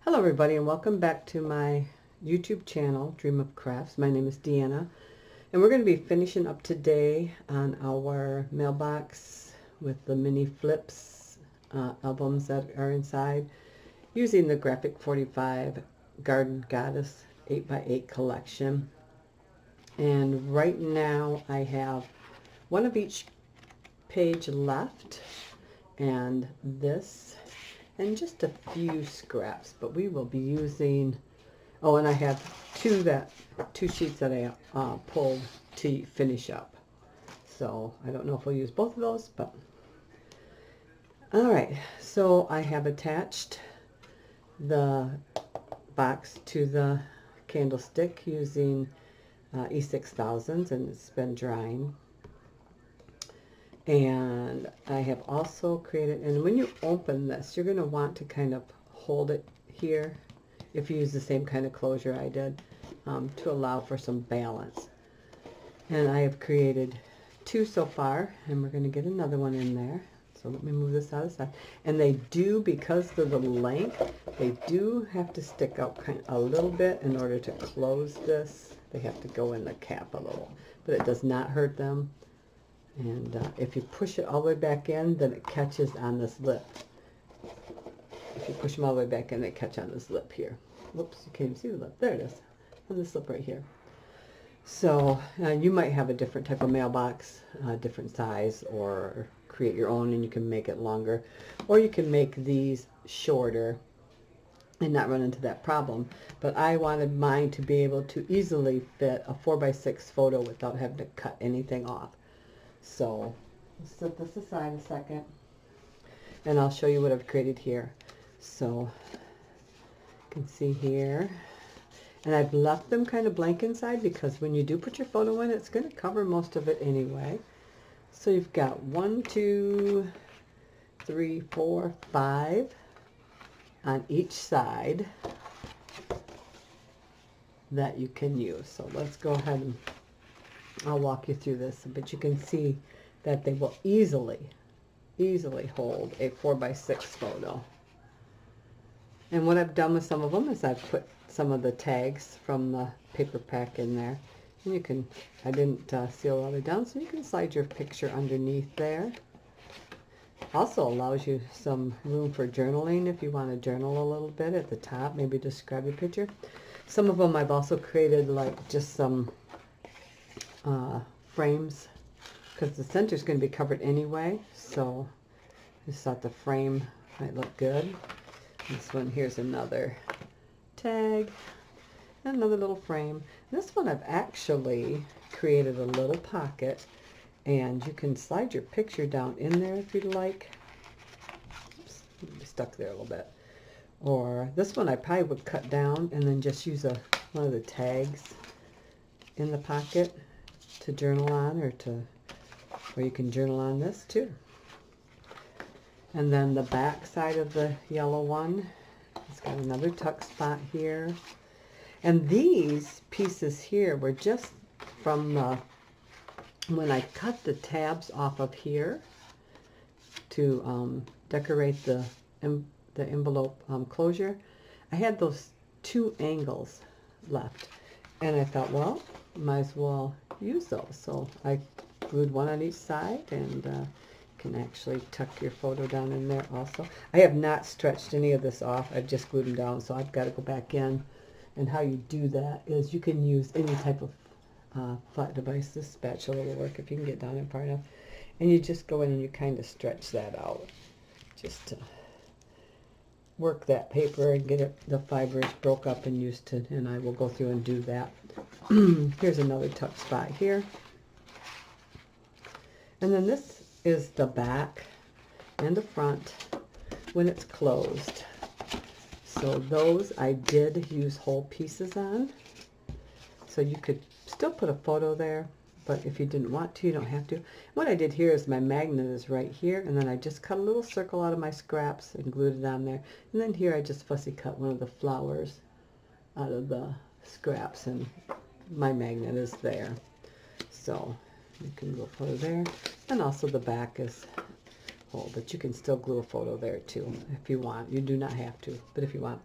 Hello everybody and welcome back to my YouTube channel, Dream of Crafts. My name is Deanna and we're going to be finishing up today on our mailbox with the mini flips albums that are inside using the Graphic45 Garden Goddess 8x8 collection. And right now I have one of each page left and this and just a few scraps, but we will be using, oh, and I have two sheets that I pulled to finish up. So I don't know if we'll use both of those, but all right. So I have attached the box to the candlestick using E6000s, and it's been drying. And I have also created, and when you open this, you're going to want to kind of hold it here if you use the same kind of closure I did to allow for some balance. And I have created two so far, and we're going to get another one in there. So let me move this out of the side. And they do, because of the length, they do have to stick out kind of a little bit in order to close this. They have to go in the cap a little, but it does not hurt them. And if you push it all the way back in, then it catches on this lip. If you push them all the way back in, they catch on this lip here. Whoops, you can't even see the lip. There it is, on this lip right here. So you might have a different type of mailbox, different size, or create your own and you can make it longer. Or you can make these shorter and not run into that problem. But I wanted mine to be able to easily fit a 4x6 photo without having to cut anything off. So let's set this aside a second and I'll show you what I've created here. So you can see here, and I've left them kind of blank inside because when you do put your photo in, it's going to cover most of it anyway. So you've got 1, 2, 3, 4, 5 on each side that you can use. So let's go ahead and I'll walk you through this, but you can see that they will easily hold a 4x6 photo. And what I've done with some of them is I've put some of the tags from the paper pack in there. And you can, I didn't seal all the way down, so you can slide your picture underneath there. Also allows you some room for journaling if you want to journal a little bit at the top, maybe just grab your picture. Some of them I've also created like just some frames, because the center is going to be covered anyway, so I just thought the frame might look good. This one, here's another tag and another little frame. This one I've actually created a little pocket, and you can slide your picture down in there if you'd like. Oops, stuck there a little bit. Or this one I probably would cut down and then just use one of the tags in the pocket to journal on, or you can journal on this too. And then the back side of the yellow one, it's got another tuck spot here. And these pieces here were just from when I cut the tabs off of here to decorate the envelope closure. I had those two angles left, and I thought, well, might as well use those. So I glued one on each side, and you can actually tuck your photo down in there also. I have not stretched any of this off. I've just glued them down, so I've got to go back in. And how you do that is you can use any type of flat device. This spatula will work if you can get down in far enough. And you just go in and you kind of stretch that out just to work that paper and get the fibers broke up and used to, and I will go through and do that. Here's another tuck spot here. And then this is the back and the front when it's closed. So those I did use whole pieces on. So you could still put a photo there, but if you didn't want to, you don't have to. What I did here is my magnet is right here, and then I just cut a little circle out of my scraps and glued it on there. And then here I just fussy cut one of the flowers out of the scraps, and my magnet is there. So you can glue a photo there, and also the back is whole, but you can still glue a photo there too if you want. You do not have to, but if you want.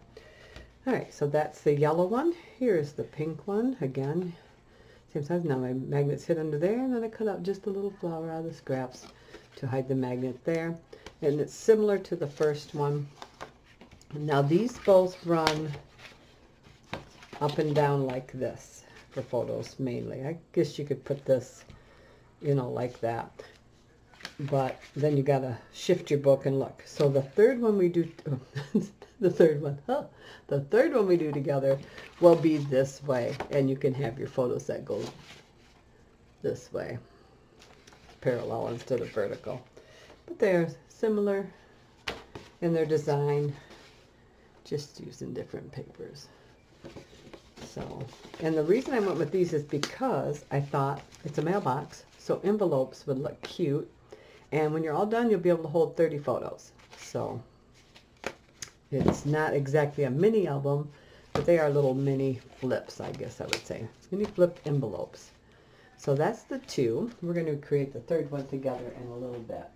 All right, so that's the yellow one. Here's the pink one. Again, same size. Now my magnets hit under there, and then I cut out just a little flower out of the scraps to hide the magnet there. And it's similar to the first one. Now these both run up and down like this for photos mainly. I guess you could put this, you know, like that. But then you gotta shift your book and look. So the third one we do, the third one we do together will be this way, and you can have your photos that go this way, parallel instead of vertical. But they're similar in their design, just using different papers. So, and the reason I went with these is because I thought it's a mailbox, so envelopes would look cute. And when you're all done, you'll be able to hold 30 photos. So it's not exactly a mini album, but they are little mini flips, I guess I would say. Mini flip envelopes. So that's the two. We're going to create the third one together in a little bit.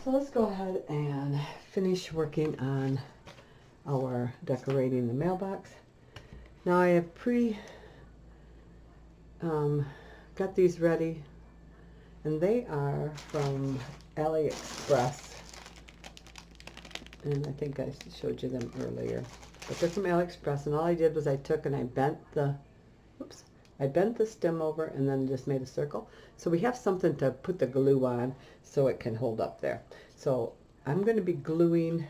So let's go ahead and finish working on our decorating the mailbox. Now I have got these ready. And they are from AliExpress. And I think I showed you them earlier. But they're from AliExpress. And all I did was I took and I bent the stem over and then just made a circle. So we have something to put the glue on so it can hold up there. So I'm going to be gluing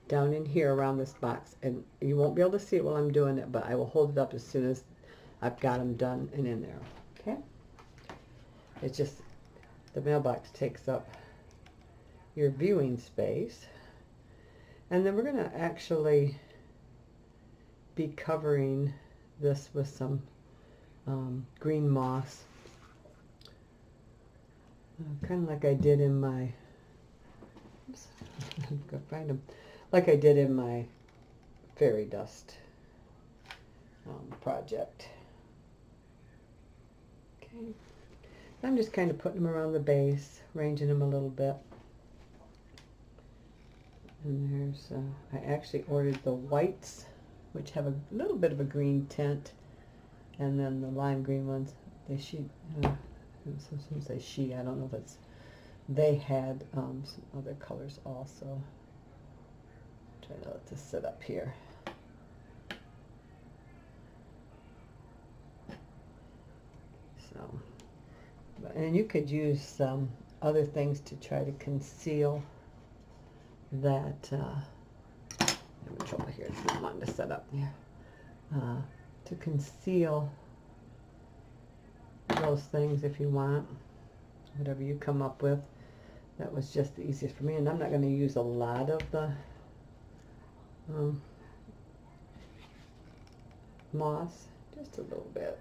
down in here around this box. And you won't be able to see it while I'm doing it, but I will hold it up as soon as I've got them done and in there. Okay? It's just the mailbox takes up your viewing space. And then we're going to actually be covering this with some green moss. Kind of like I did in my, oops, go find them, like I did in my fairy dust project. Okay. I'm just kind of putting them around the base, arranging them a little bit. And there's, I actually ordered the whites, which have a little bit of a green tint. And then the lime green ones, they some say she, I don't know if it's, they had some other colors also. Try to let this sit up here. So. And you could use some other things to try to conceal that, I'm in trouble here, it's not wanting to set up there, to conceal those things if you want, whatever you come up with. That was just the easiest for me, and I'm not going to use a lot of the moss, just a little bit.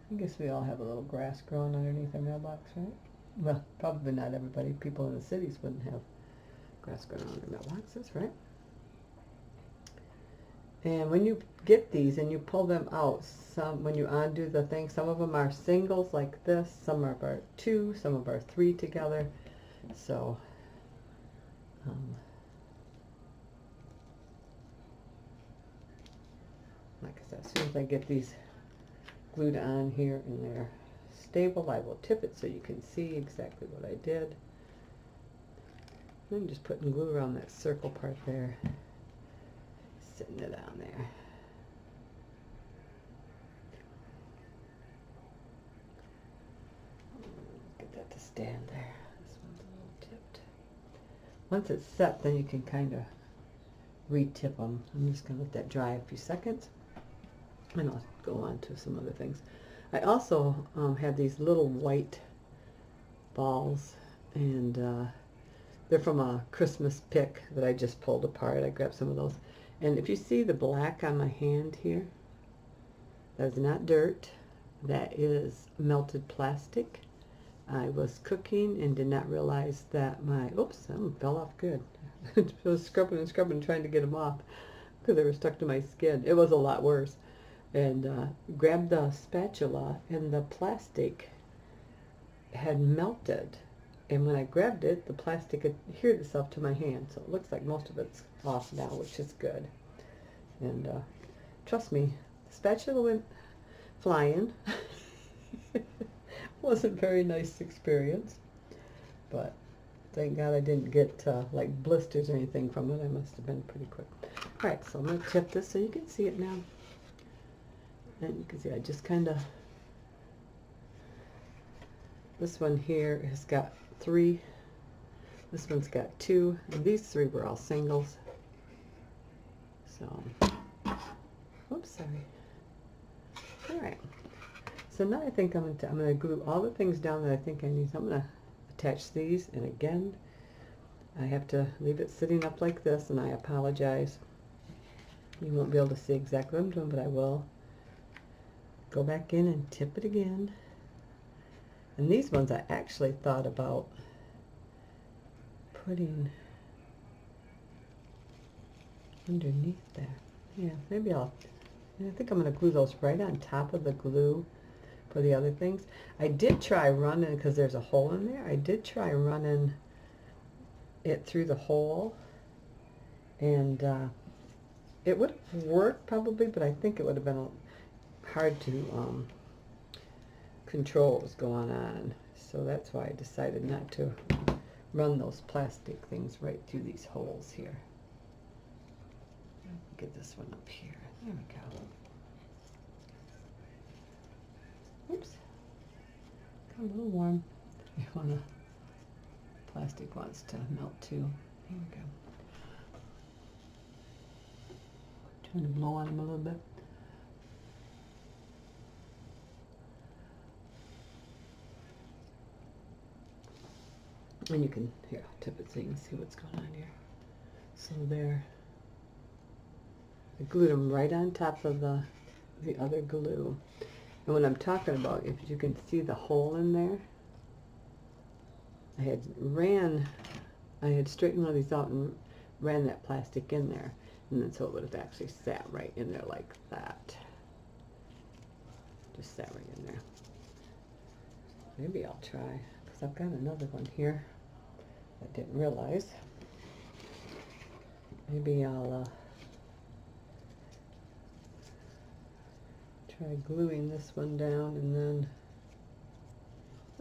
I guess we all have a little grass growing underneath our mailbox, right? Well, probably not everybody. People in the cities wouldn't have grass growing on their mailboxes, right? And when you get these and you pull them out, when you undo the thing, some of them are singles like this, some are two, some of them are three together. So, like I said, as soon as I get these glued on here and they're stable, I will tip it so you can see exactly what I did. I'm just putting glue around that circle part there, sitting it on there. Get that to stand there. This one's a little tipped. Once it's set, then you can kind of re-tip them. I'm just going to let that dry a few seconds. And I'll go on to some other things. I also have these little white balls, and they're from a Christmas pick that I just pulled apart. I grabbed some of those. And if you see the black on my hand here, that is not dirt. That is melted plastic. I was cooking and did not realize that my, oops, that one fell off good. I was scrubbing and scrubbing trying to get them off because they were stuck to my skin. It was a lot worse. And grabbed the spatula, and the plastic had melted And when I grabbed it, the plastic adhered itself to my hand. So it looks like most of it's off now, which is good. And trust me, the spatula went flying. Wasn't a very nice experience. But thank God I didn't get like blisters or anything from it. I must have been pretty quick. Alright, so I'm going to tip this so you can see it now. And you can see I just kind of, this one here has got 3, this one's got 2, and these 3 were all singles. So, whoops, sorry. Alright, so now I think I'm going to glue all the things down that I think I need. So I'm going to attach these, and again, I have to leave it sitting up like this, and I apologize. You won't be able to see exactly what I'm doing, but I will go back in and tip it again. And these ones I actually thought about putting underneath there. Yeah, maybe I think I'm going to glue those right on top of the glue for the other things. I did try running, because there's a hole in there, I did try running it through the hole, and it would have worked probably, but I think it would have been hard to control what was going on. So that's why I decided not to run those plastic things right through these holes here. Get this one up here. There we go. Oops. Got a little warm. You wanna, plastic wants to melt too. Here we go. Trying to blow on them a little bit. And you can, here, I'll tip it so you can see what's going on here. So there. I glued them right on top of the other glue. And what I'm talking about, if you can see the hole in there, I had straightened one of these out and ran that plastic in there. And then so it would have actually sat right in there like that. Just sat right in there. Maybe I'll try, because I've got another one here I didn't realize. Maybe I'll try gluing this one down, and then,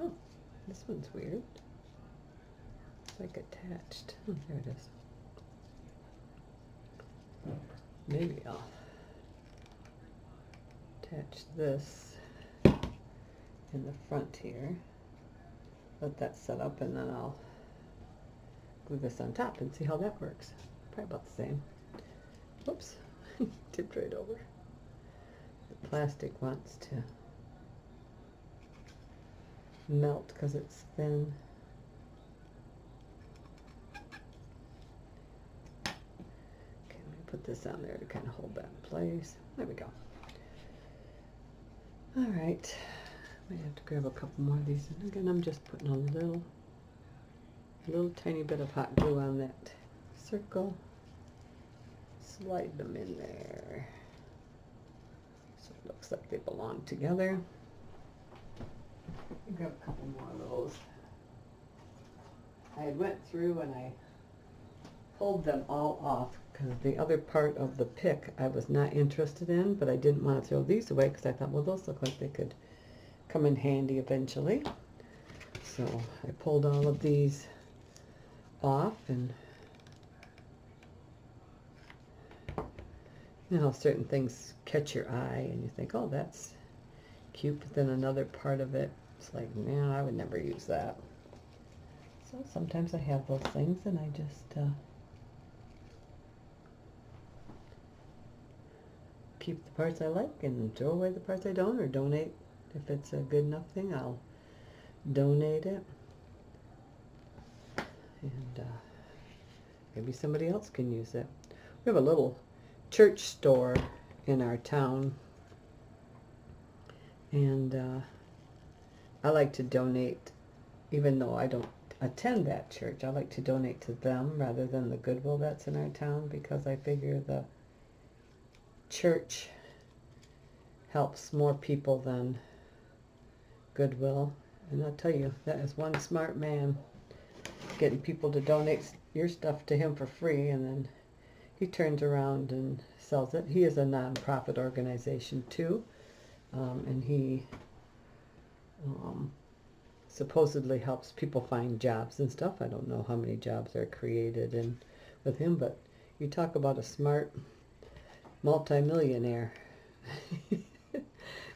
oh, this one's weird. It's like attached. Oh, there it is. Maybe I'll attach this in the front here. Let that set up, and then I'll glue this on top and see how that works. Probably about the same. Whoops, tipped right over. The plastic wants to melt because it's thin. Okay, let me put this on there to kind of hold that in place. There we go. All right, I might have to grab a couple more of these. And again, I'm just putting a little tiny bit of hot glue on that circle. Slide them in there. So it looks like they belong together. Grab a couple more of those. I had went through and I pulled them all off because the other part of the pick I was not interested in, but I didn't want to throw these away because I thought, well, those look like they could come in handy eventually. So I pulled all of these off, and you know, certain things catch your eye and you think, oh, that's cute, but then another part of it, it's like, man, I would never use that. So sometimes I have those things and I just keep the parts I like and throw away the parts I don't, or donate. If it's a good enough thing, I'll donate it. And maybe somebody else can use it. We have a little church store in our town, and I like to donate, even though I don't attend that church. I like to donate to them rather than the Goodwill that's in our town, because I figure the church helps more people than Goodwill. And I'll tell you, that is one smart man. getting people to donate your stuff to him for free, and then he turns around and sells it. He is a non-profit organization too, and he supposedly helps people find jobs and stuff. I don't know how many jobs are created and with him, but you talk about a smart multimillionaire.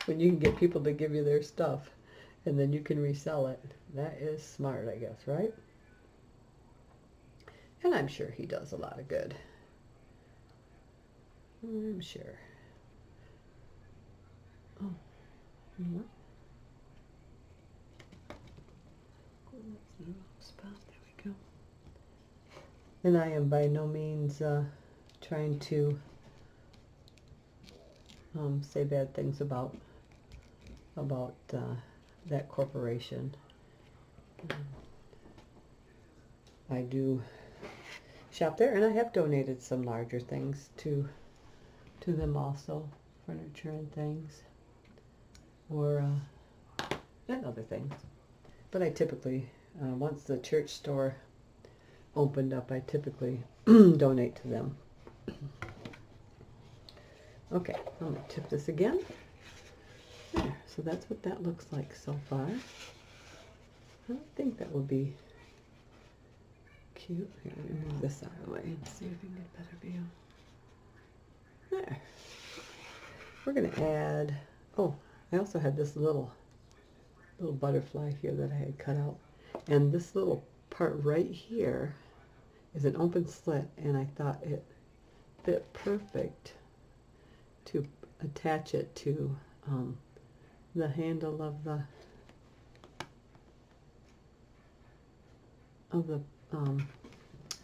When you can get people to give you their stuff and then you can resell it. That is smart, I guess, right? And I'm sure he does a lot of good. I'm sure. Oh, you know what? That's the wrong spot. There we go. And I am by no means trying to say bad things about that corporation. I do shop there, and I have donated some larger things to them also, furniture and things, or and other things. But I typically, once the church store opened up, I typically donate to them. Okay, I'm going to tip this again. There, so that's what that looks like so far. I think that will be cute. Here, let me move this out of the way and see if we can get a better view. There. We're going to add, oh, I also had this little butterfly here that I had cut out. And this little part right here is an open slit, and I thought it fit perfect to attach it to the handle of the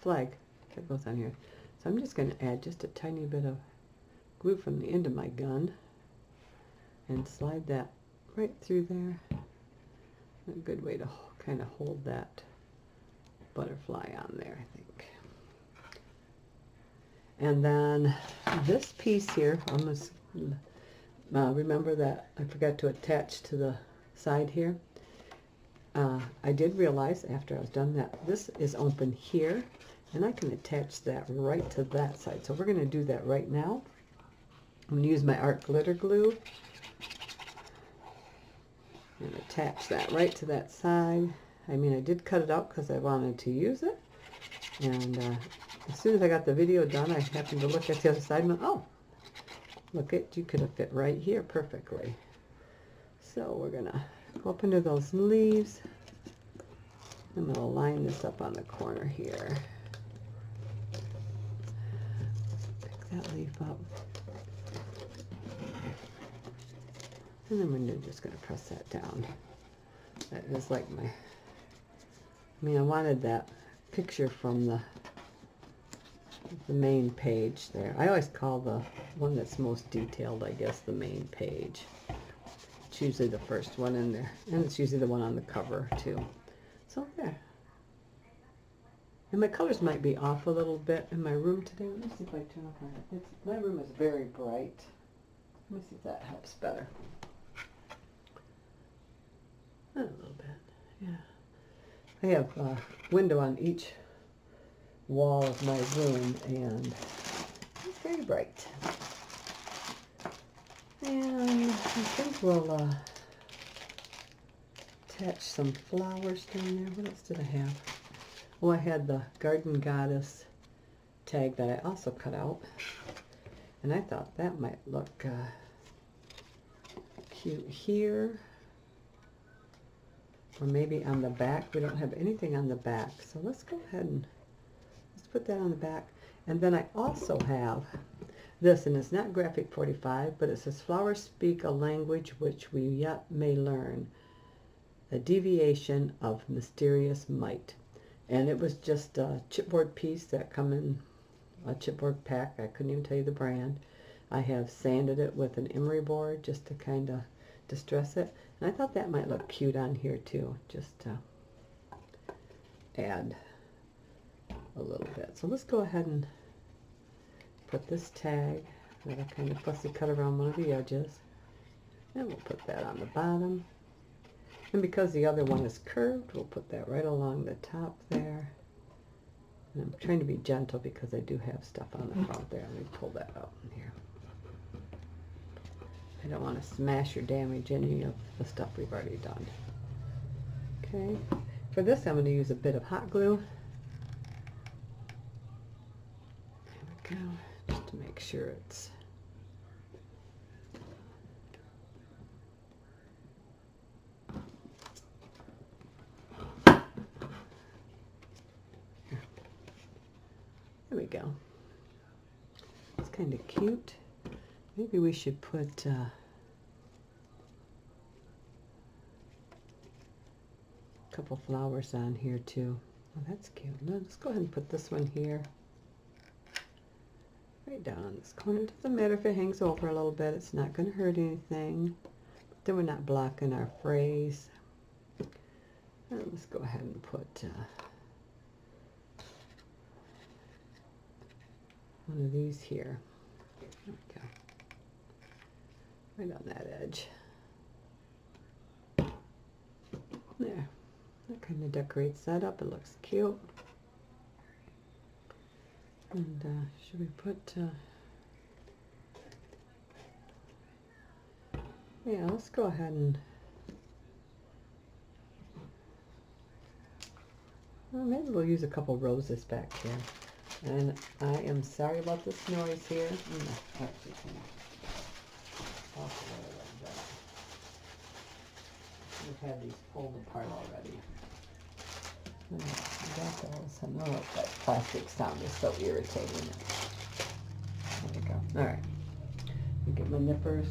flag that goes on here. So I'm just going to add just a tiny bit of glue from the end of my gun and slide that right through there. A good way to kind of hold that butterfly on there, I think. And then this piece here, I'm going to remember that I forgot to attach to the side here. I did realize after I was done that this is open here, and I can attach that right to that side. So we're going to do that right now. I'm going to use my art glitter glue and attach that right to that side. I mean, I did cut it out because I wanted to use it, and as soon as I got the video done, I happened to look at the other side and went, oh, look, you could have fit right here perfectly. So we're going to go up into those leaves. I'm going to line this up on the corner here. Pick that leaf up. And then we're just going to press that down. That is like my, I wanted that picture from the main page there. I always call the one that's most detailed, I guess, the main page. It's usually the first one in there, and it's usually the one on the cover too. So there. And my colors might be off a little bit in my room today. Let me see if I turn off my, my room is very bright. Let me see if that helps better. A little bit, yeah. I have a window on each wall of my room, and it's very bright. And I think we'll attach some flowers down there. What else did I have? Oh, I had the Garden Goddess tag that I also cut out, and I thought that might look cute here, or maybe on the back. We don't have anything on the back, so let's go ahead and let's put that on the back. And then I also have this, and it's not Graphic45, but it says, flowers speak a language which we yet may learn, a deviation of mysterious might. And it was just a chipboard piece that come in a chipboard pack. I couldn't even tell you the brand. I have sanded it with an emery board just to kind of distress it. And I thought that might look cute on here too, just to add a little bit. So let's go ahead and put this tag that I kind of fussy cut around one of the edges, and we'll put that on the bottom. And because the other one is curved, we'll put that right along the top there. And I'm trying to be gentle because I do have stuff on the front there. Let me pull that out in here. I don't want to smash or damage any of the stuff we've already done. Okay, for this I'm going to use a bit of hot glue. There we go, just to make sure it's there we go. It's kind of cute. Maybe we should put a couple flowers on here too. Oh, that's cute. Now, let's go ahead and put this one here. Right down on this corner. It doesn't matter if it hangs over a little bit. It's not going to hurt anything. But then we're not blocking our phrase. Let's go ahead and put one of these here. Okay. Right on that edge. There. That kind of decorates that up. It looks cute. And should we put... yeah, let's go ahead and... well, maybe we'll use a couple roses back here. And I am sorry about this noise here. We've had these pulled apart already. I got those. I know that plastic sound is so irritating. There we go. All right. Get my nippers.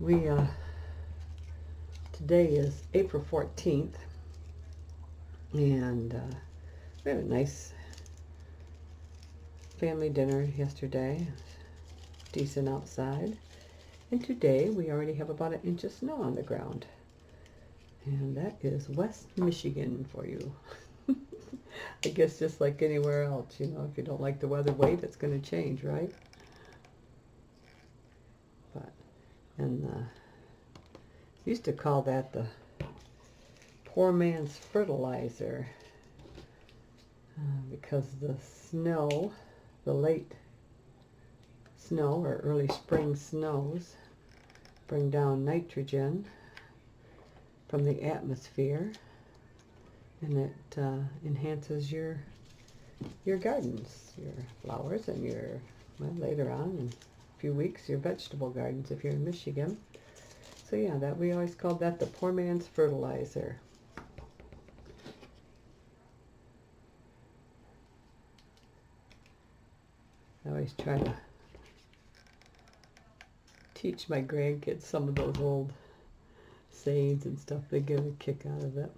We today is April 14th, and we had a nice family dinner yesterday. Decent outside. And today we already have about 1 inch of snow on the ground. And that is West Michigan for you. I guess just like anywhere else, you know, if you don't like the weather, wait, it's going to change, right? But, and used to call that the poor man's fertilizer because the snow, the late snow or early spring snows bring down nitrogen from the atmosphere, and it enhances your gardens, your flowers, and your, well, later on in a few weeks, your vegetable gardens if you're in Michigan. So yeah, that we always called that the poor man's fertilizer. I always try to teach my grandkids some of those old sayings and stuff. They get a kick out of it.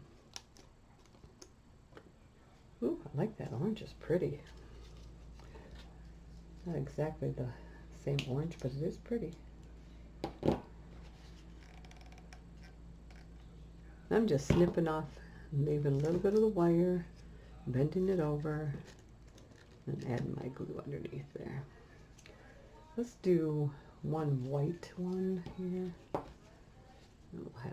Ooh, I like that orange. It's pretty. Not exactly the same orange, but it is pretty. I'm just snipping off and leaving a little bit of the wire, bending it over, and adding my glue underneath there. Let's do one white one here. And we'll have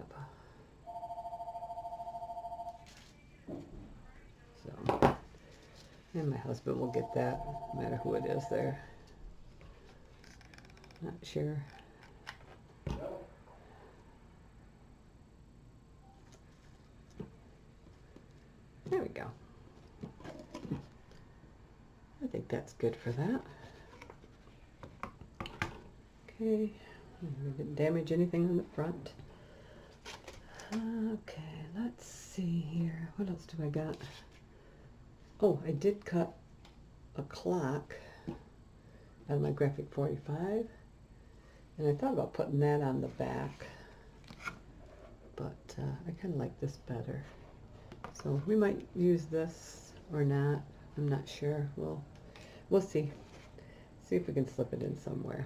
so, and my husband will get that, no matter who it is there. Not sure. There we go. I think that's good for that. Okay, we didn't damage anything on the front. Okay, let's see here. What else do I got? Oh, I did cut a clock out of my Graphic45, and I thought about putting that on the back, but I kind of like this better. So we might use this or not. I'm not sure. We'll see. See if we can slip it in somewhere.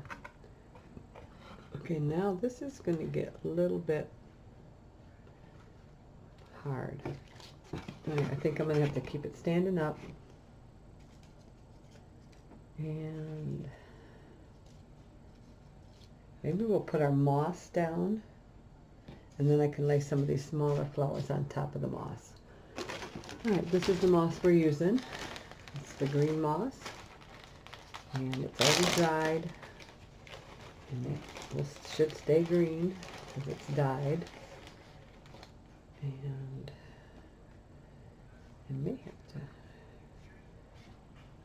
Okay, now this is going to get a little bit hard. I think I'm going to have to keep it standing up. And Maybe we'll put our moss down, and then I can lay some of these smaller flowers on top of the moss. All right, this is the moss we're using. It's the green moss, and it's already dried, and it should stay green because it's dyed. And I may have to,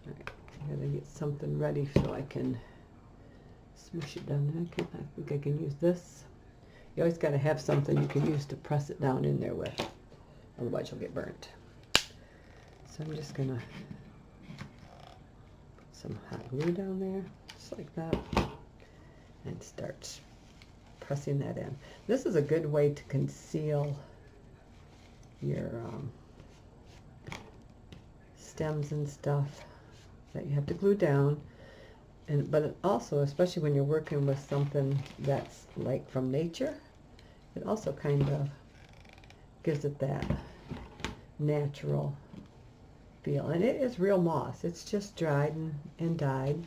all right, I gotta get something ready so I can smush it down there. I think I can use this. You always gotta have something you can use to press it down in there with, otherwise you'll get burnt. So I'm just gonna put some hot glue down there, just like that, and start pressing that in. This is a good way to conceal your stems and stuff that you have to glue down, but it also, especially when you're working with something that's like from nature, it also kind of gives it that natural feel. And it is real moss. It's just dried and dyed.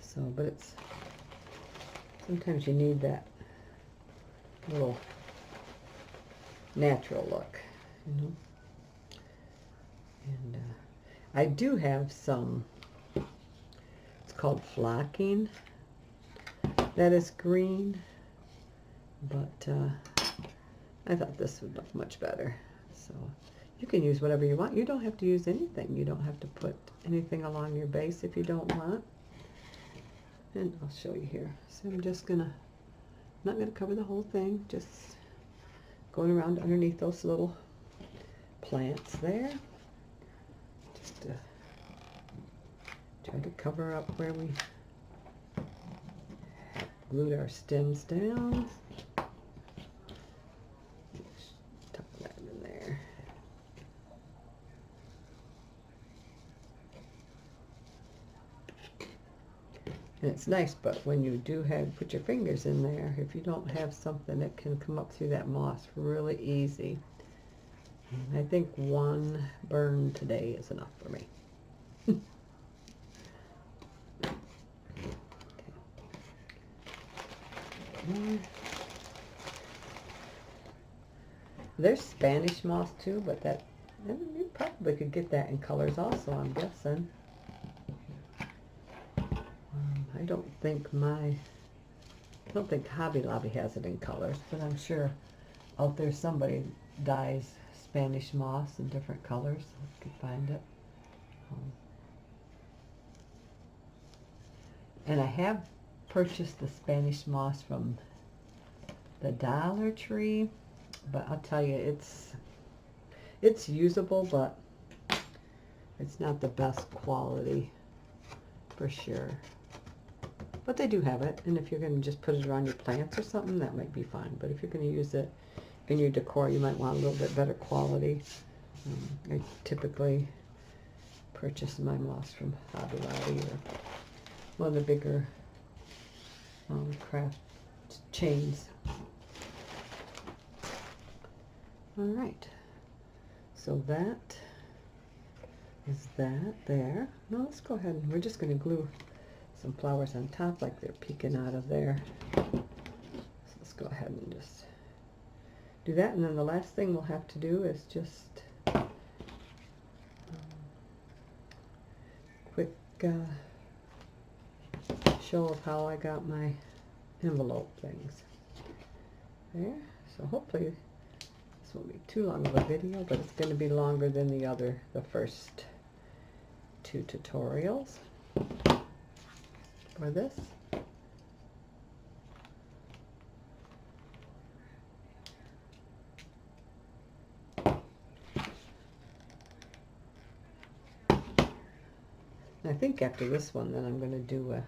So, but it's, sometimes you need that little natural look, you know. And I do have some, it's called flocking, that is green, but I thought this would look much better. So you can use whatever you want. You don't have to use anything. You don't have to put anything along your base if you don't want. And I'll show you here. So I'm just gonna, not gonna cover the whole thing, just going around underneath those little plants there. Just to try to cover up where we glued our stems down. Tuck that in there. And it's nice, but when you do put your fingers in there, if you don't have something that can come up through that moss really easy, I think one burn today is enough for me. Okay. There's Spanish moss too, but that, you probably could get that in colors also, I'm guessing. I don't think Hobby Lobby has it in colors, but I'm sure out there somebody dyes Spanish moss in different colors. I could find it. And I have purchased the Spanish moss from the Dollar Tree, but I'll tell you, it's usable, but it's not the best quality for sure. But they do have it, and if you're going to just put it around your plants or something, that might be fine. But if you're going to use it in your decor, you might want a little bit better quality. I typically purchase my moss from Hobby Lobby or one of the bigger craft chains. All right, so that is that there. Now let's go ahead and we're just going to glue some flowers on top like they're peeking out of there. So let's go ahead and just do that, and then the last thing we'll have to do is just quick show of how I got my envelope things there. So hopefully this won't be too long of a video, but it's going to be longer than the first two tutorials for this. I think after this one, then I'm going to do a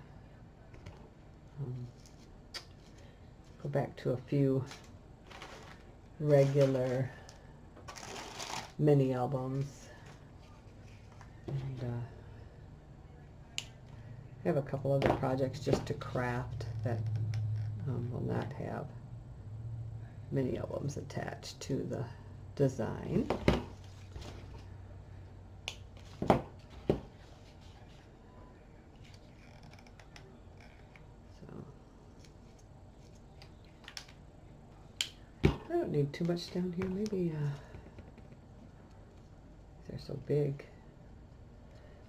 go back to a few regular mini albums, and I have a couple other projects just to craft that will not have mini albums attached to the design. So too much down here? Maybe, they're so big.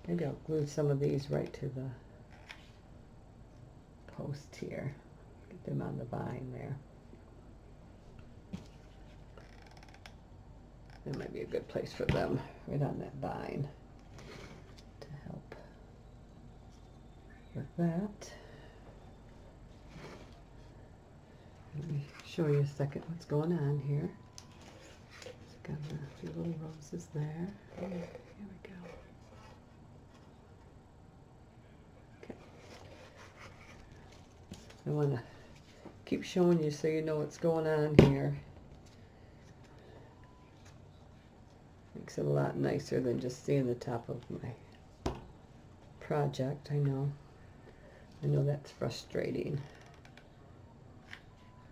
Maybe I'll glue some of these right to the post here. Get them on the vine there. That might be a good place for them, right on that vine, to help with that. Let me show you a second what's going on here. Got a few little roses there. Here we go. Okay. I want to keep showing you so you know what's going on here. Makes it a lot nicer than just seeing the top of my project. I know that's frustrating.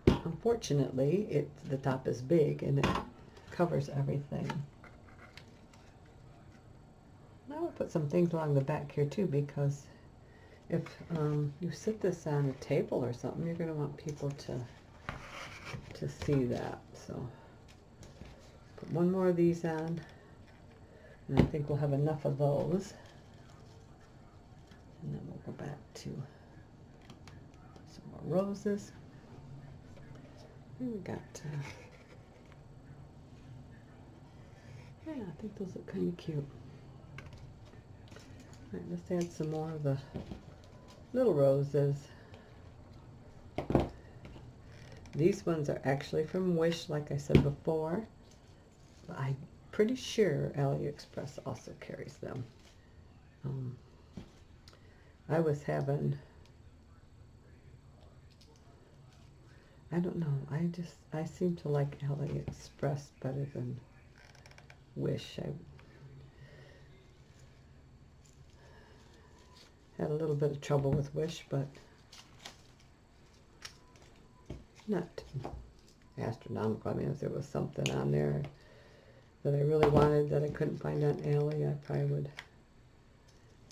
Unfortunately, the top is big and it covers everything. I will put some things along the back here too, because if you sit this on a table or something, you're going to want people to see that. So put one more of these on, and I think we'll have enough of those. And then we'll go back to some more roses. And we got, yeah, I think those look kind of cute. All right, let's add some more of the little roses. These ones are actually from Wish, like I said before. I'm pretty sure AliExpress also carries them. I was having, I don't know, I seem to like AliExpress better than Wish. I had a little bit of trouble with Wish, but not astronomical. I mean, if there was something on there that I really wanted that I couldn't find on Ali, I probably would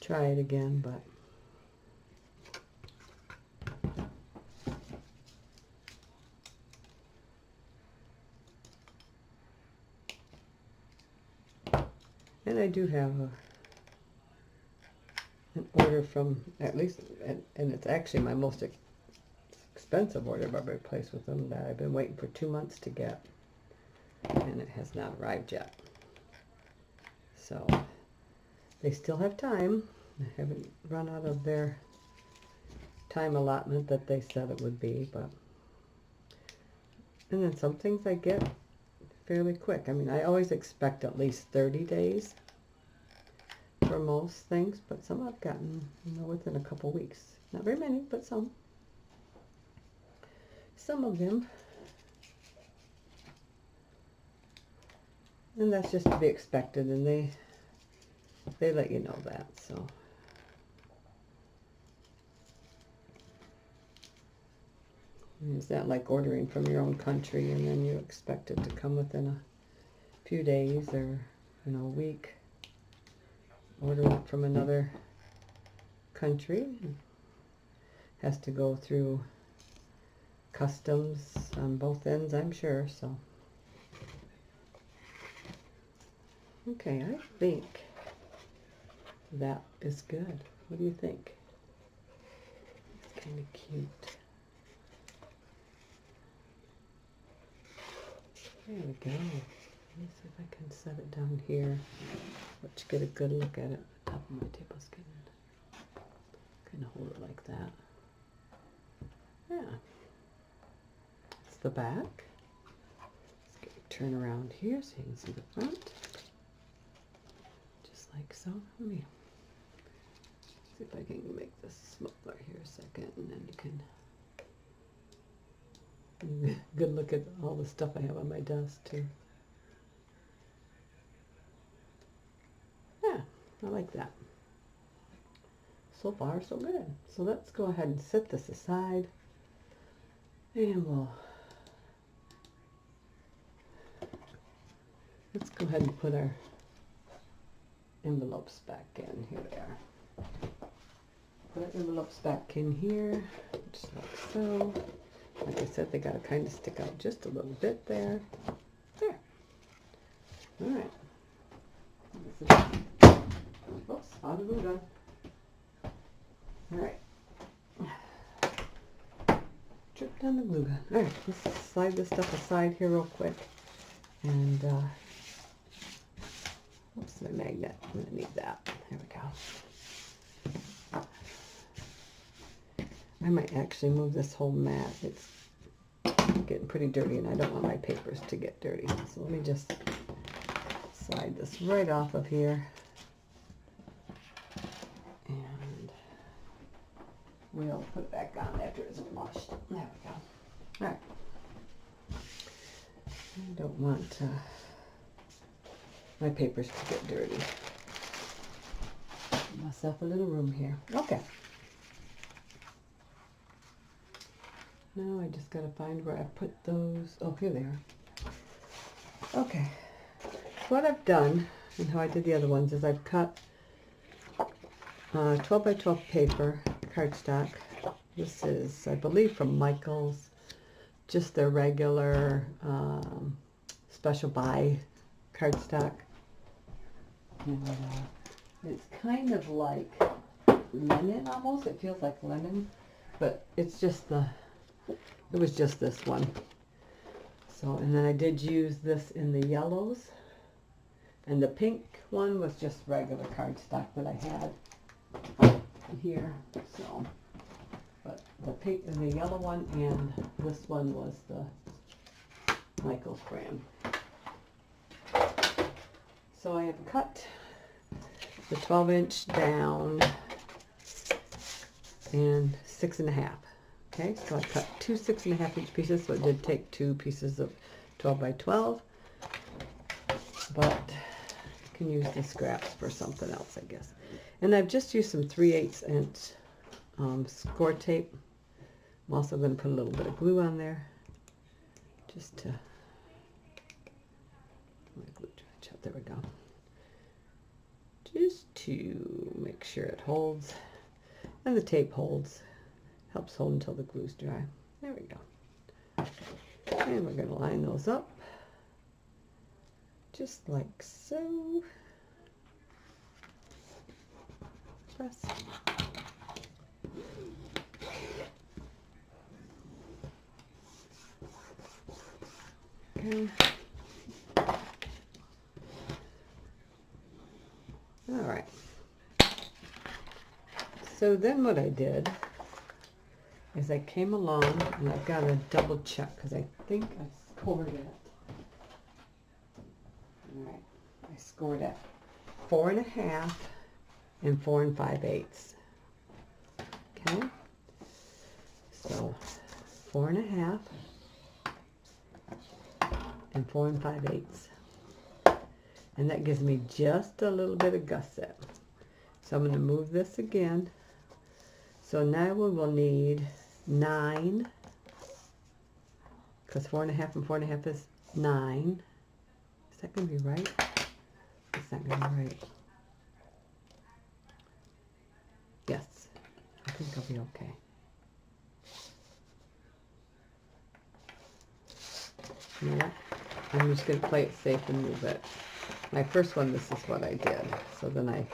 try it again, but and I do have an order from, at least, and it's actually my most expensive order I've ever placed with them, that I've been waiting for 2 months to get, and it has not arrived yet. So they still have time. They haven't run out of their time allotment that they said it would be, but, and then some things I get fairly quick. I mean, I always expect at least 30 days for most things, but some I've gotten, within a couple weeks. Not very many, but some. Some of them. And that's just to be expected, and they let you know that, so. It's not like ordering from your own country and then you expect it to come within a few days or, a week. Ordering it from another country has to go through customs on both ends, I'm sure, so. Okay, I think that is good. What do you think? It's kind of cute. There we go. Let me see if I can set it down here. Let's get a good look at it. The top of my table's getting, kind of hold it like that. Yeah. It's the back. Let's get a turn around here so you can see the front. Just like so. Let me see if I can make this smaller here a second, and then you can good look at all the stuff I have on my desk too. Yeah, I like that. So far, so good. So let's go ahead and set this aside, and let's go ahead and put our envelopes back in. Here they are. Put our envelopes back in here, just like so. Like I said, they got to kind of stick out just a little bit there. All right, let's slide this stuff aside here real quick. And, oops, my magnet. I'm going to need that. There we go. I might actually move this whole mat. It's getting pretty dirty, and I don't want my papers to get dirty. So let me just slide this right off of here. And we'll put it back on after it's washed. There we go. All right. I don't want my papers to get dirty. Give myself a little room here. Okay. Now I just got to find where I put those. Oh, here they are. Okay. So what I've done, and how I did the other ones, is I've cut 12 by 12 paper, cardstock. This is, I believe, from Michael's. Just their regular special buy cardstock. And it's kind of like linen almost. It feels like linen, but it's just it was just this one. So, and then I did use this in the yellows. And the pink one was just regular cardstock that I had here. So, but the pink and the yellow one and this one was the Michael's brand. So I have cut the 12-inch down and 6.5. Okay, so I cut 2 6.5-inch pieces, so it did take 2 pieces of 12 by 12. But you can use the scraps for something else, I guess. And I've just used some 3/8 inch score tape. I'm also going to put a little bit of glue on there, just to, there we go, just to make sure it holds, and the tape holds, helps hold until the glue's dry. There we go. And we're going to line those up, just like so. Press. Okay. All right. So then what I did is I came along, and I've got to double check because I think I scored it. All right. I scored it 4.5 and 4 5/8. Okay. So 4.5 and 4 5/8. And that gives me just a little bit of gusset. So I'm going to move this again. So now we will need 9, because 4.5 and 4.5 is 9. Is that going to be right? It's not going to be right. Yes, I think I'll be okay. You know what? I'm just going to play it safe and move it. My first one, this is what I did. So then I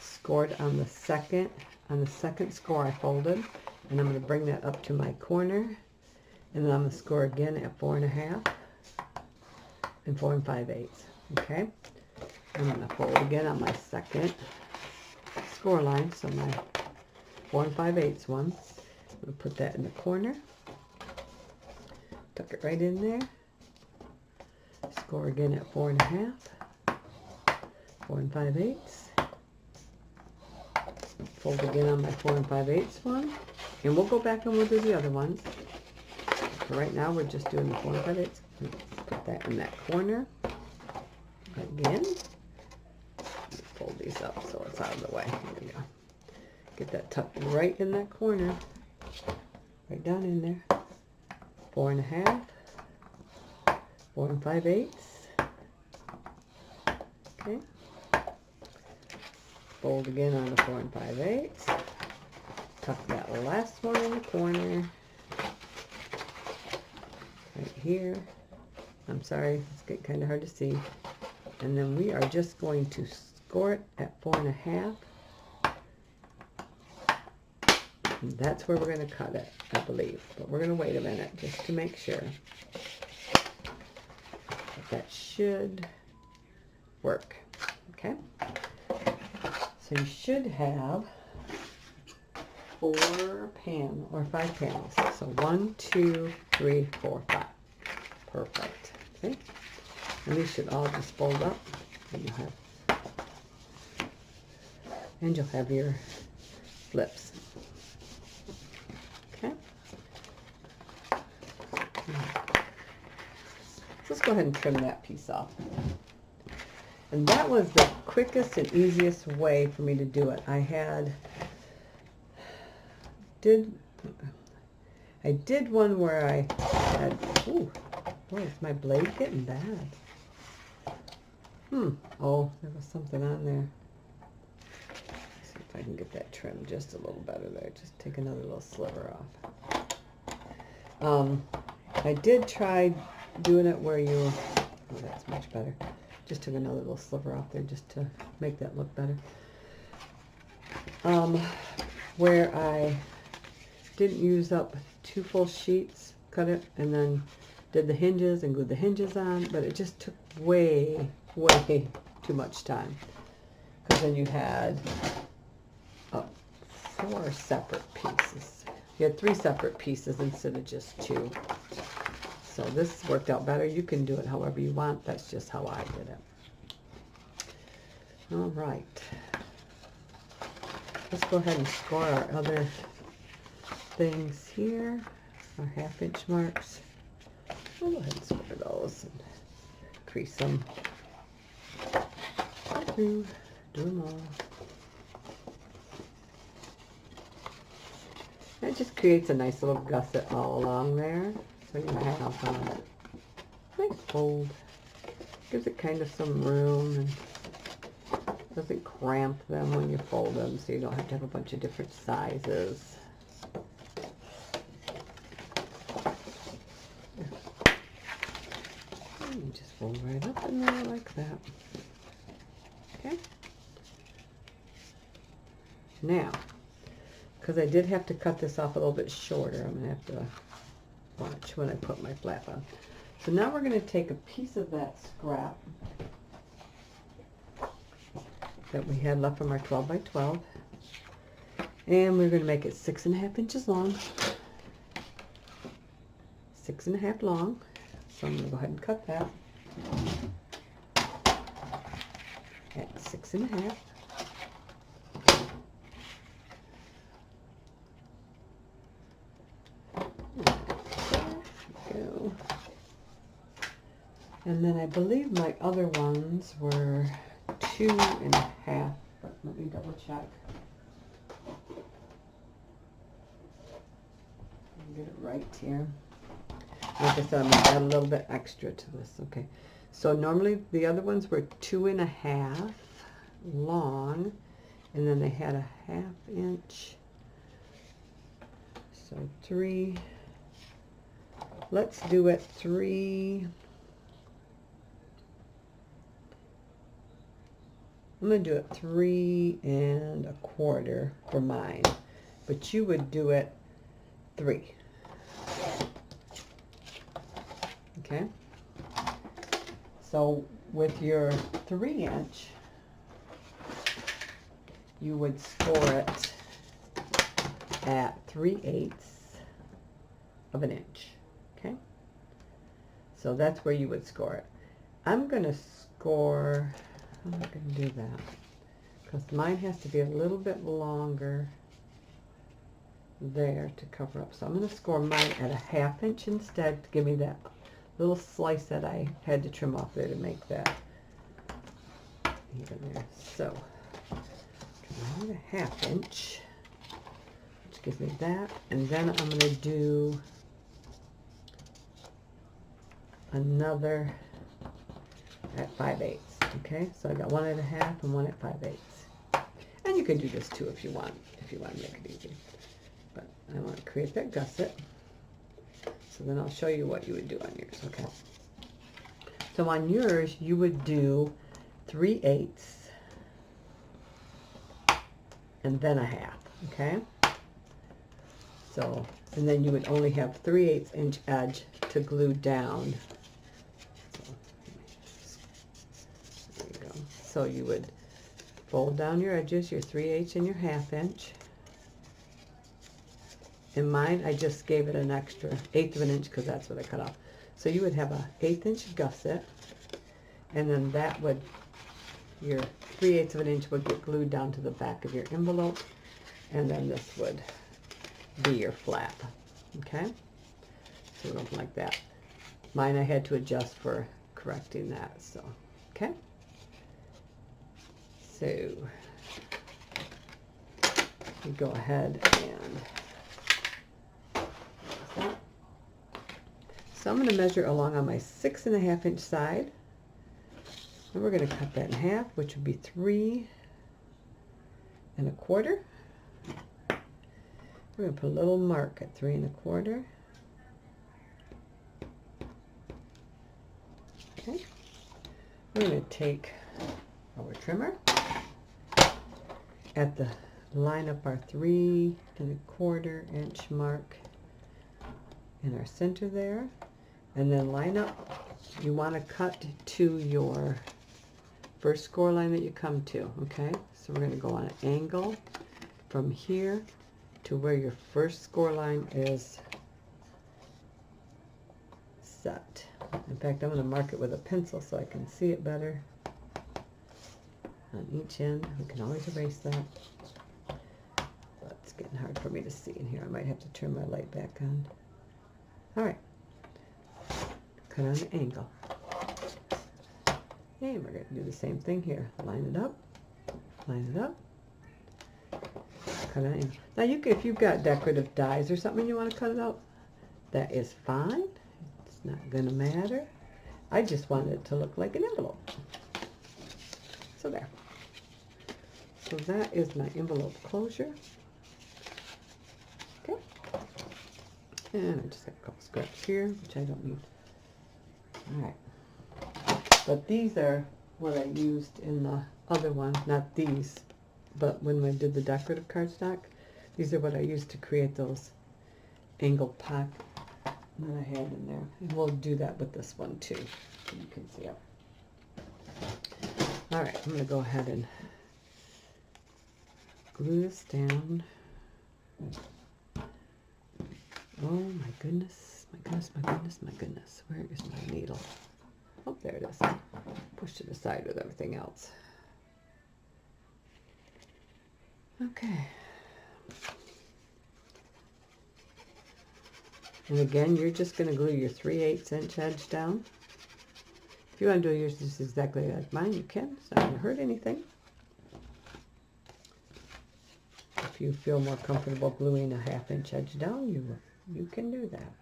scored on the second. On the second score, I folded, and I'm going to bring that up to my corner, and then I'm going to score again at 4.5 and 4 5/8. Okay, I'm going to fold again on my second score line, so my 4 5/8 one. I'm going to put that in the corner, tuck it right in there, score again at 4.5, 4 5/8. Fold again on my 4 5/8 one, and we'll go back and we'll do the other ones. So right now we're just doing the 4 5/8. Put that in that corner again. Fold these up so it's out of the way. There we go. Get that tucked right in that corner, right down in there. 4.5, 4 5/8. Okay. Fold again on the 4 5/8. Tuck that last one in the corner, right here. I'm sorry, it's getting kind of hard to see. And then we are just going to score it at 4.5 And that's where we're going to cut it, I believe. But we're going to wait a minute just to make sure. But that should work. Okay? So you should have 4 panels or 5 panels. So 1, 2, 3, 4, 5. Perfect. Okay? And these should all just fold up. And you'll have your flips. Okay? So let's go ahead and trim that piece off. And that was the quickest and easiest way for me to do it. I did one where I had, ooh, boy, is my blade getting bad. Oh, there was something on there. Let's see if I can get that trimmed just a little better there. Just take another little sliver off. I did try doing it where you, oh, that's much better. Just took another little sliver off there just to make that look better. Where I didn't use up 2 full sheets, cut it, and then did the hinges and glued the hinges on, but it just took way too much time. Because then you had 4 separate pieces. You had 3 separate pieces instead of just 2. So this worked out better. You can do it however you want. That's just how I did it. All right. Let's go ahead and score our other things here. Our 1/2 inch marks. We'll go ahead and score those and crease them. Do them all. It just creates a nice little gusset all along there. So you have a nice fold. Gives it kind of some room and doesn't cramp them when you fold them, so you don't have to have a bunch of different sizes. And you just fold right up in there like that. Okay. Now, because I did have to cut this off a little bit shorter, I'm going to have to watch when I put my flap on. So now we're going to take a piece of that scrap that we had left from our 12 by 12, and we're going to make it 6.5 inches long, 6.5 long. So I'm going to go ahead and cut that at 6.5. And then I believe my other ones were 2.5, but let me double check. Get it right here. Like I said, I'm going to add a little bit extra to this. Okay, so normally the other ones were 2.5 long, and then they had a 1/2 inch. So 3. Let's do it 3. I'm going to do it 3 1/4 for mine, but you would do it 3. Okay? So with your 3 inch, you would score it at 3/8 of an inch. Okay? So that's where you would score it. I'm going to score... I'm not going to do that because mine has to be a little bit longer there to cover up. So I'm going to score mine at a 1/2 inch instead to give me that little slice that I had to trim off there to make that even there. So I'm at a 1/2 inch, which gives me that, and then I'm going to do another at 5/8. Okay, so I got 1 1/2 and 1 at 5/8. And you can do this too if you want to make it easy. But I want to create that gusset. So then I'll show you what you would do on yours. Okay. So on yours, you would do 3/8 and then a 1/2. Okay. So, and then you would only have 3/8 inch edge to glue down. So, there you go. So you would fold down your edges, your 3/8 and your 1/2 inch. In mine, I just gave it an extra 1/8 of an inch because that's what I cut off. So you would have a 1/8 inch gusset, and then that would, your 3/8 of an inch would get glued down to the back of your envelope, and then this would be your flap. Okay, so something like that. Mine I had to adjust for correcting that. So okay, so you go ahead and so I'm going to measure along on my 6.5 inch side, and we're going to cut that in half, which would be 3 1/4. We're going to put a little mark at 3 1/4. Okay. We're going to take our trimmer at the line up our 3 1/4 inch mark in our center there, and then line up. You want to cut to your first score line that you come to. Okay, so we're going to go on an angle from here to where your first score line is set. In fact, I'm going to mark it with a pencil so I can see it better on each end. We can always erase that, but it's getting hard for me to see in here. I might have to turn my light back on. All right, cut on an angle. And we're going to do the same thing here. Line it up, line it up. Cut it in. Now you can, if you've got decorative dies or something you want to cut it out, that is fine. It's not going to matter. I just wanted it to look like an envelope. So there. So that is my envelope closure. Okay. And I just have a couple scraps here, which I don't need. All right. But these are what I used in the other one, not these. But when I did the decorative cardstock, these are what I used to create those angled pocket that I had in there. And we'll do that with this one too, so you can see it. All right, I'm going to go ahead and glue this down. Oh my goodness, my goodness, my goodness, my goodness. Where is my needle? Oh, there it is. Pushed it aside with everything else. Okay. And again, you're just going to glue your 3/8 inch edge down. If you want to do yours just exactly like mine, you can. It's not going to hurt anything. If you feel more comfortable gluing a 1/2 inch edge down, you can do that.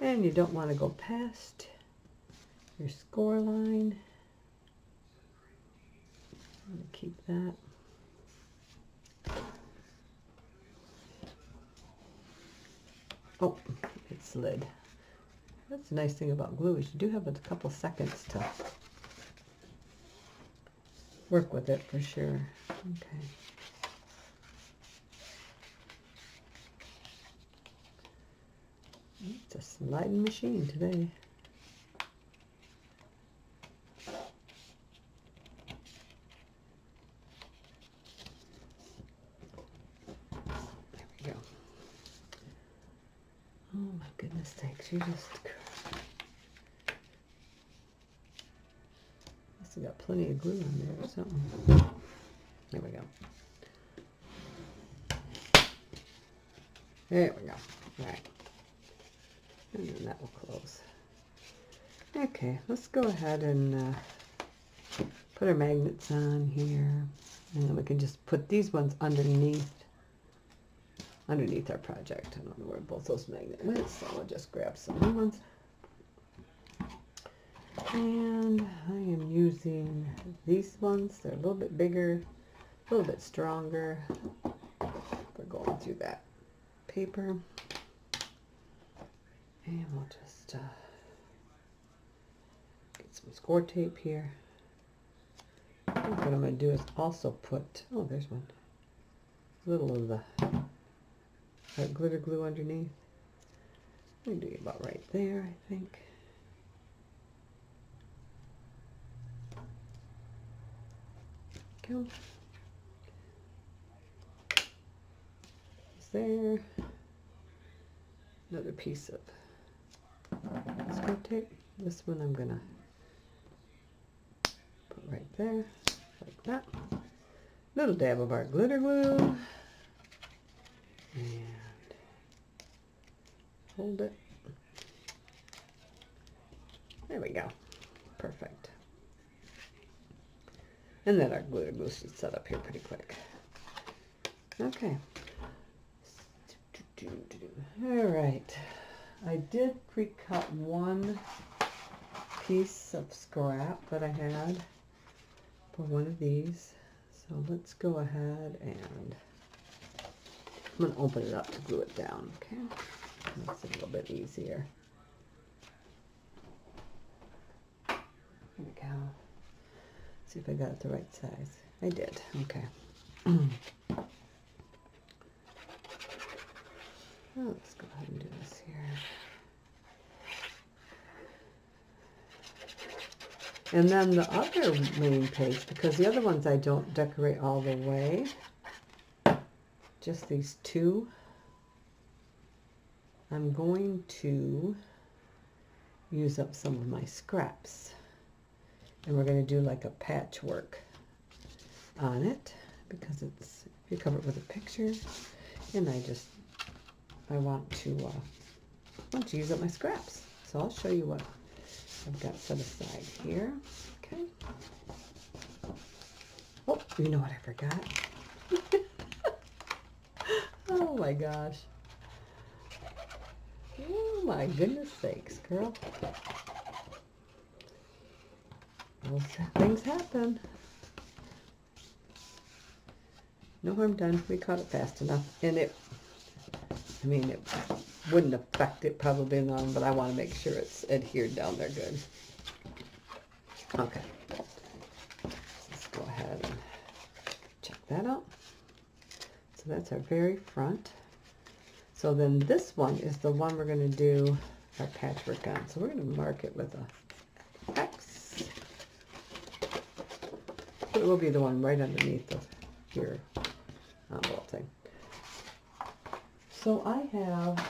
And you don't want to go past your score line. I'm going to keep that. Oh, it slid. That's the nice thing about glue is you do have a couple seconds to work with it for sure. Okay. It's a sliding machine today. There we go. Oh my goodness sakes, you just must have got plenty of glue on there or something. There we go. There we go. All right. And then that will close. Okay, let's go ahead and put our magnets on here. And then we can just put these ones underneath our project. I don't know where both those magnets went, so I'll just grab some new ones. And I am using these ones. They're a little bit bigger, a little bit stronger. We're going through that paper. And we'll just get some score tape here. I think what I'm going to do is also put, oh, there's one. a little of the glitter glue underneath. I'm going to do about right there, I think. Go. It's there. Another piece of script tape. This one I'm going to put right there, like that. Little dab of our glitter glue. And hold it. There we go. Perfect. And then our glitter glue should set up here pretty quick. Okay. All right. I did pre-cut one piece of scrap that I had for one of these. So let's go ahead and I'm going to open it up to glue it down, okay? Makes it a little bit easier. There we go. See if I got it the right size. I did, okay. Oh, let's go ahead and do this here. And then the other main page, because the other ones I don't decorate all the way, just these two, I'm going to use up some of my scraps. And we're going to do like a patchwork on it, because it's, if you cover it with a picture, and I want to use up my scraps. So I'll show you what I've got set aside here. Okay. Oh, you know what I forgot? Oh my gosh. Oh my goodness sakes, girl. Those things happen. No harm done. We caught it fast enough. And it wouldn't affect it probably none, but I want to make sure it's adhered down there good. Okay. Let's go ahead and check that out. So that's our very front. So then this one is the one we're going to do our patchwork on. So we're going to mark it with a X. It will be the one right underneath your envelope thing. So I have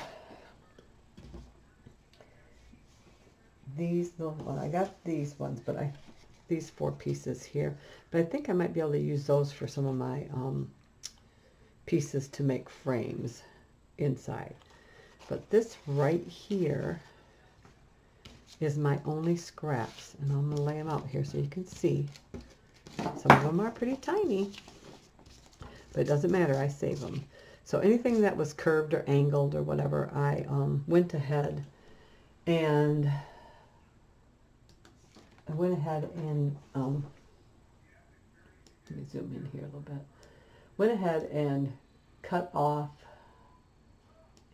these, well, I got these ones, but these 4 pieces here. But I think I might be able to use those for some of my pieces to make frames inside. But this right here is my only scraps, and I'm going to lay them out here so you can see. Some of them are pretty tiny, but it doesn't matter, I save them. So anything that was curved or angled or whatever, I went ahead and let me zoom in here a little bit. Went ahead and cut off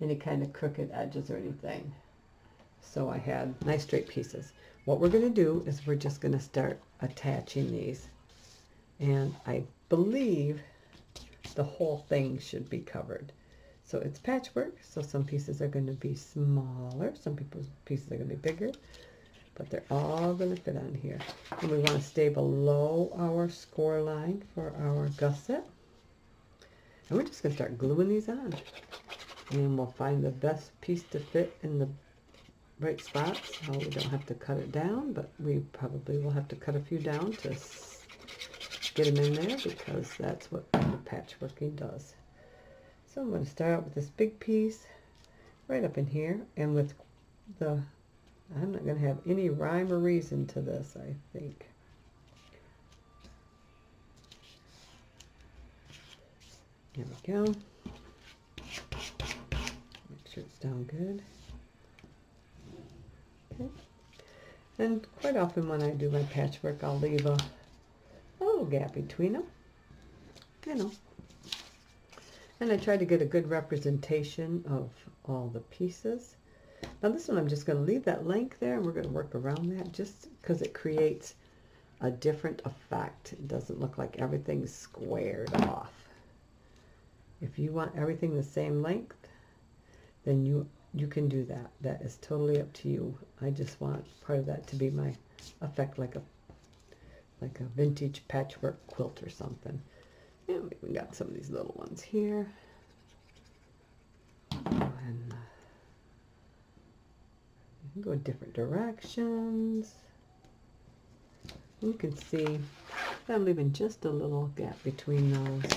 any kind of crooked edges or anything. So I had nice straight pieces. What we're going to do is we're just going to start attaching these. And I believe the whole thing should be covered. So it's patchwork, so some pieces are going to be smaller, some people's pieces are going to be bigger, but they're all going to fit on here. And we want to stay below our score line for our gusset. And we're just going to start gluing these on. And we'll find the best piece to fit in the right spots. So we don't have to cut it down, but we probably will have to cut a few down to get them in there, because that's what the patchworking does. So I'm going to start out with this big piece right up in here, and with I'm not going to have any rhyme or reason to this, I think. There we go. Make sure it's down good. Okay. And quite often when I do my patchwork, I'll leave a little gap between them, you know. And I try to get a good representation of all the pieces. Now this one I'm just going to leave that length there, and we're going to work around that just because it creates a different effect. It doesn't look like everything's squared off. If you want everything the same length, then you can do that. That is totally up to you. I just want part of that to be my effect, like a vintage patchwork quilt or something. And we got some of these little ones here. And you can go different directions. You can see I'm leaving just a little gap between those.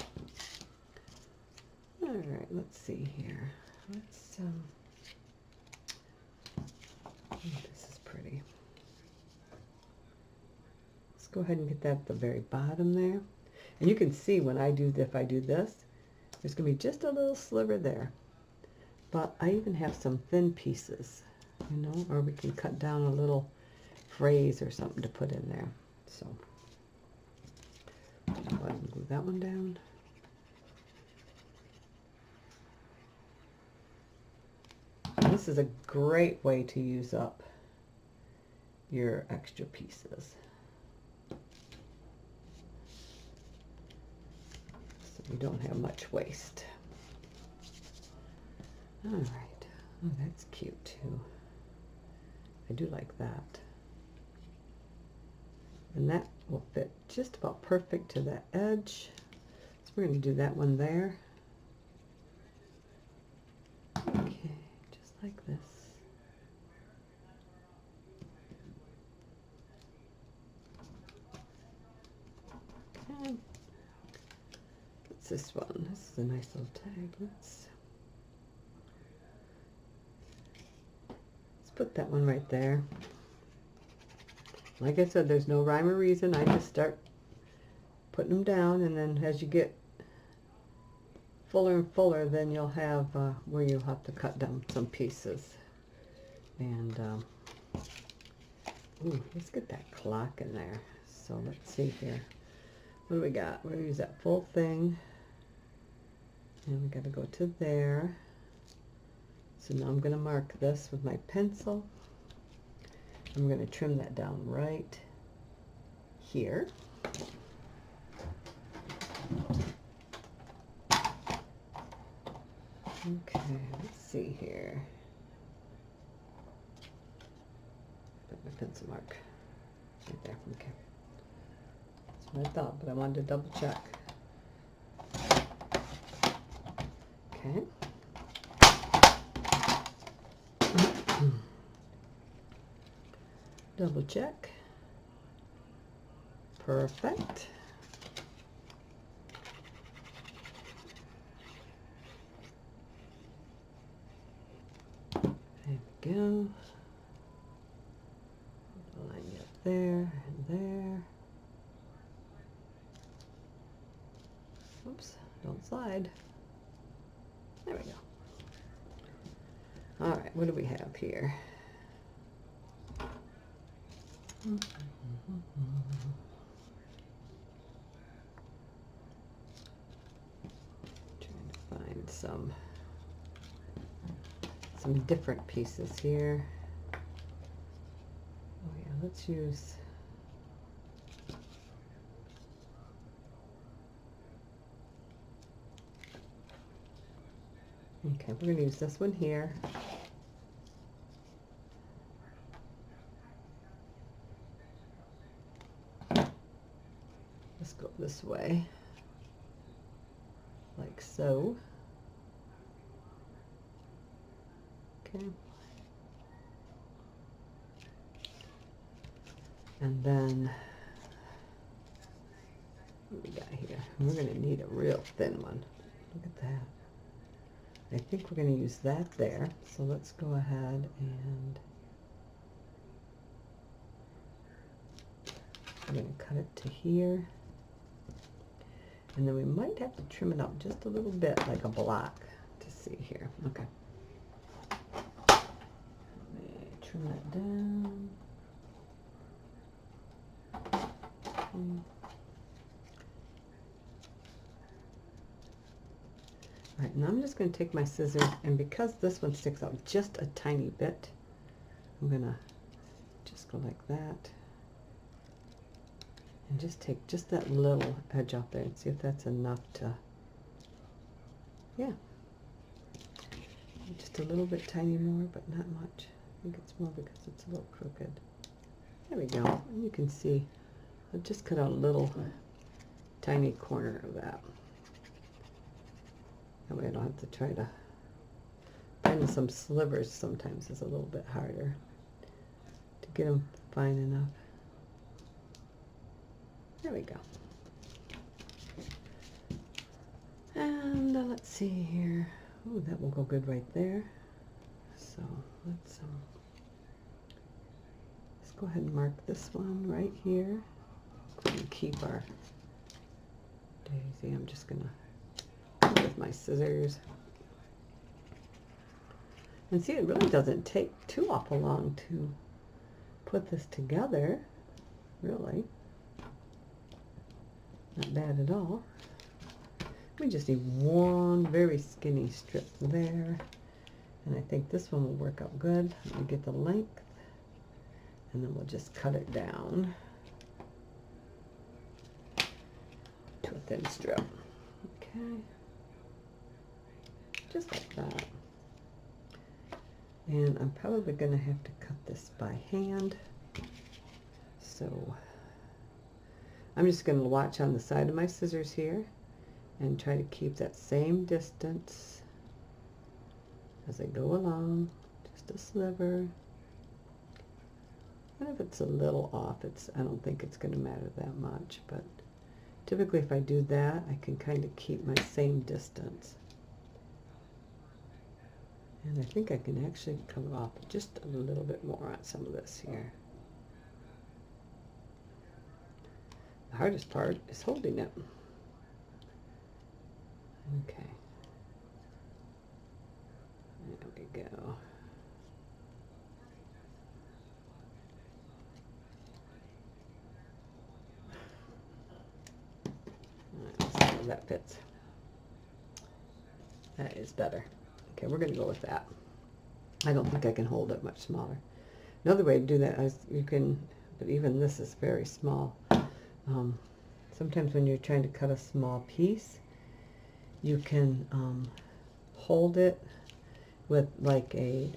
All right, let's see here. Let's oh, this is pretty. Let's go ahead and get that at the very bottom there. And you can see when I do, if I do this, there's going to be just a little sliver there. But I even have some thin pieces, you know, or we can cut down a little phrase or something to put in there. So, go ahead and glue that one down. This is a great way to use up your extra pieces. So you don't have much waste. All right. Oh, that's cute too. I do like that. And that will fit just about perfect to that edge. So we're going to do that one there. Okay, just like this. Okay. What's this one? This is a nice little tag. Let's put that one right there. Like I said, there's no rhyme or reason. I just start putting them down, and then as you get fuller and fuller, then you'll have where you'll have to cut down some pieces. And ooh, let's get that clock in there. So let's see here. What do we got? We're going to use that full thing. And we got to go to there. So now I'm going to mark this with my pencil. I'm going to trim that down right here. Okay, let's see here. Put my pencil mark right there. Okay. That's what I thought, but I wanted to double check. Okay. Double check. Perfect. There we go. Line you up there and there. Oops, don't slide. There we go. All right, what do we have here? Trying to find some different pieces here. Oh yeah, let's use okay, we're going to use this one here. Let's go this way, like so. Okay. And then, what we got here? We're going to need a real thin one. Look at that. I think we're going to use that there. So let's go ahead and I'm going to cut it to here. And then we might have to trim it up just a little bit, like a block, to see here. Okay. Let me trim that down. Okay. All right, now I'm just going to take my scissors, and because this one sticks out just a tiny bit, I'm going to just go like that. And just take just that little edge off there and see if that's enough to yeah, just a little bit tiny more, but not much. I think it's more because it's a little crooked. There we go. And you can see I've just cut out a little tiny corner of that. That way I don't have to try to find some slivers. Sometimes is a little bit harder to get them fine enough. There we go. And let's see here. Oh, that will go good right there. So let's go ahead and mark this one right here. And keep our daisy. I'm just gonna with my scissors. And see, it really doesn't take too awful long to put this together, really. Not bad at all. We just need one very skinny strip there. And I think this one will work out good. Let me get the length. And then we'll just cut it down to a thin strip. Okay. Just like that. And I'm probably going to have to cut this by hand. So I'm just going to watch on the side of my scissors here and try to keep that same distance as I go along. Just a sliver. And if it's a little off, I don't think it's going to matter that much, but typically if I do that, I can kind of keep my same distance. And I think I can actually come off just a little bit more on some of this here. The hardest part is holding it. Okay. There we go. Let's see how that fits. That is better. Okay, we're going to go with that. I don't think I can hold it much smaller. Another way to do that is you can, but even this is very small. Sometimes when you're trying to cut a small piece, you can hold it with like a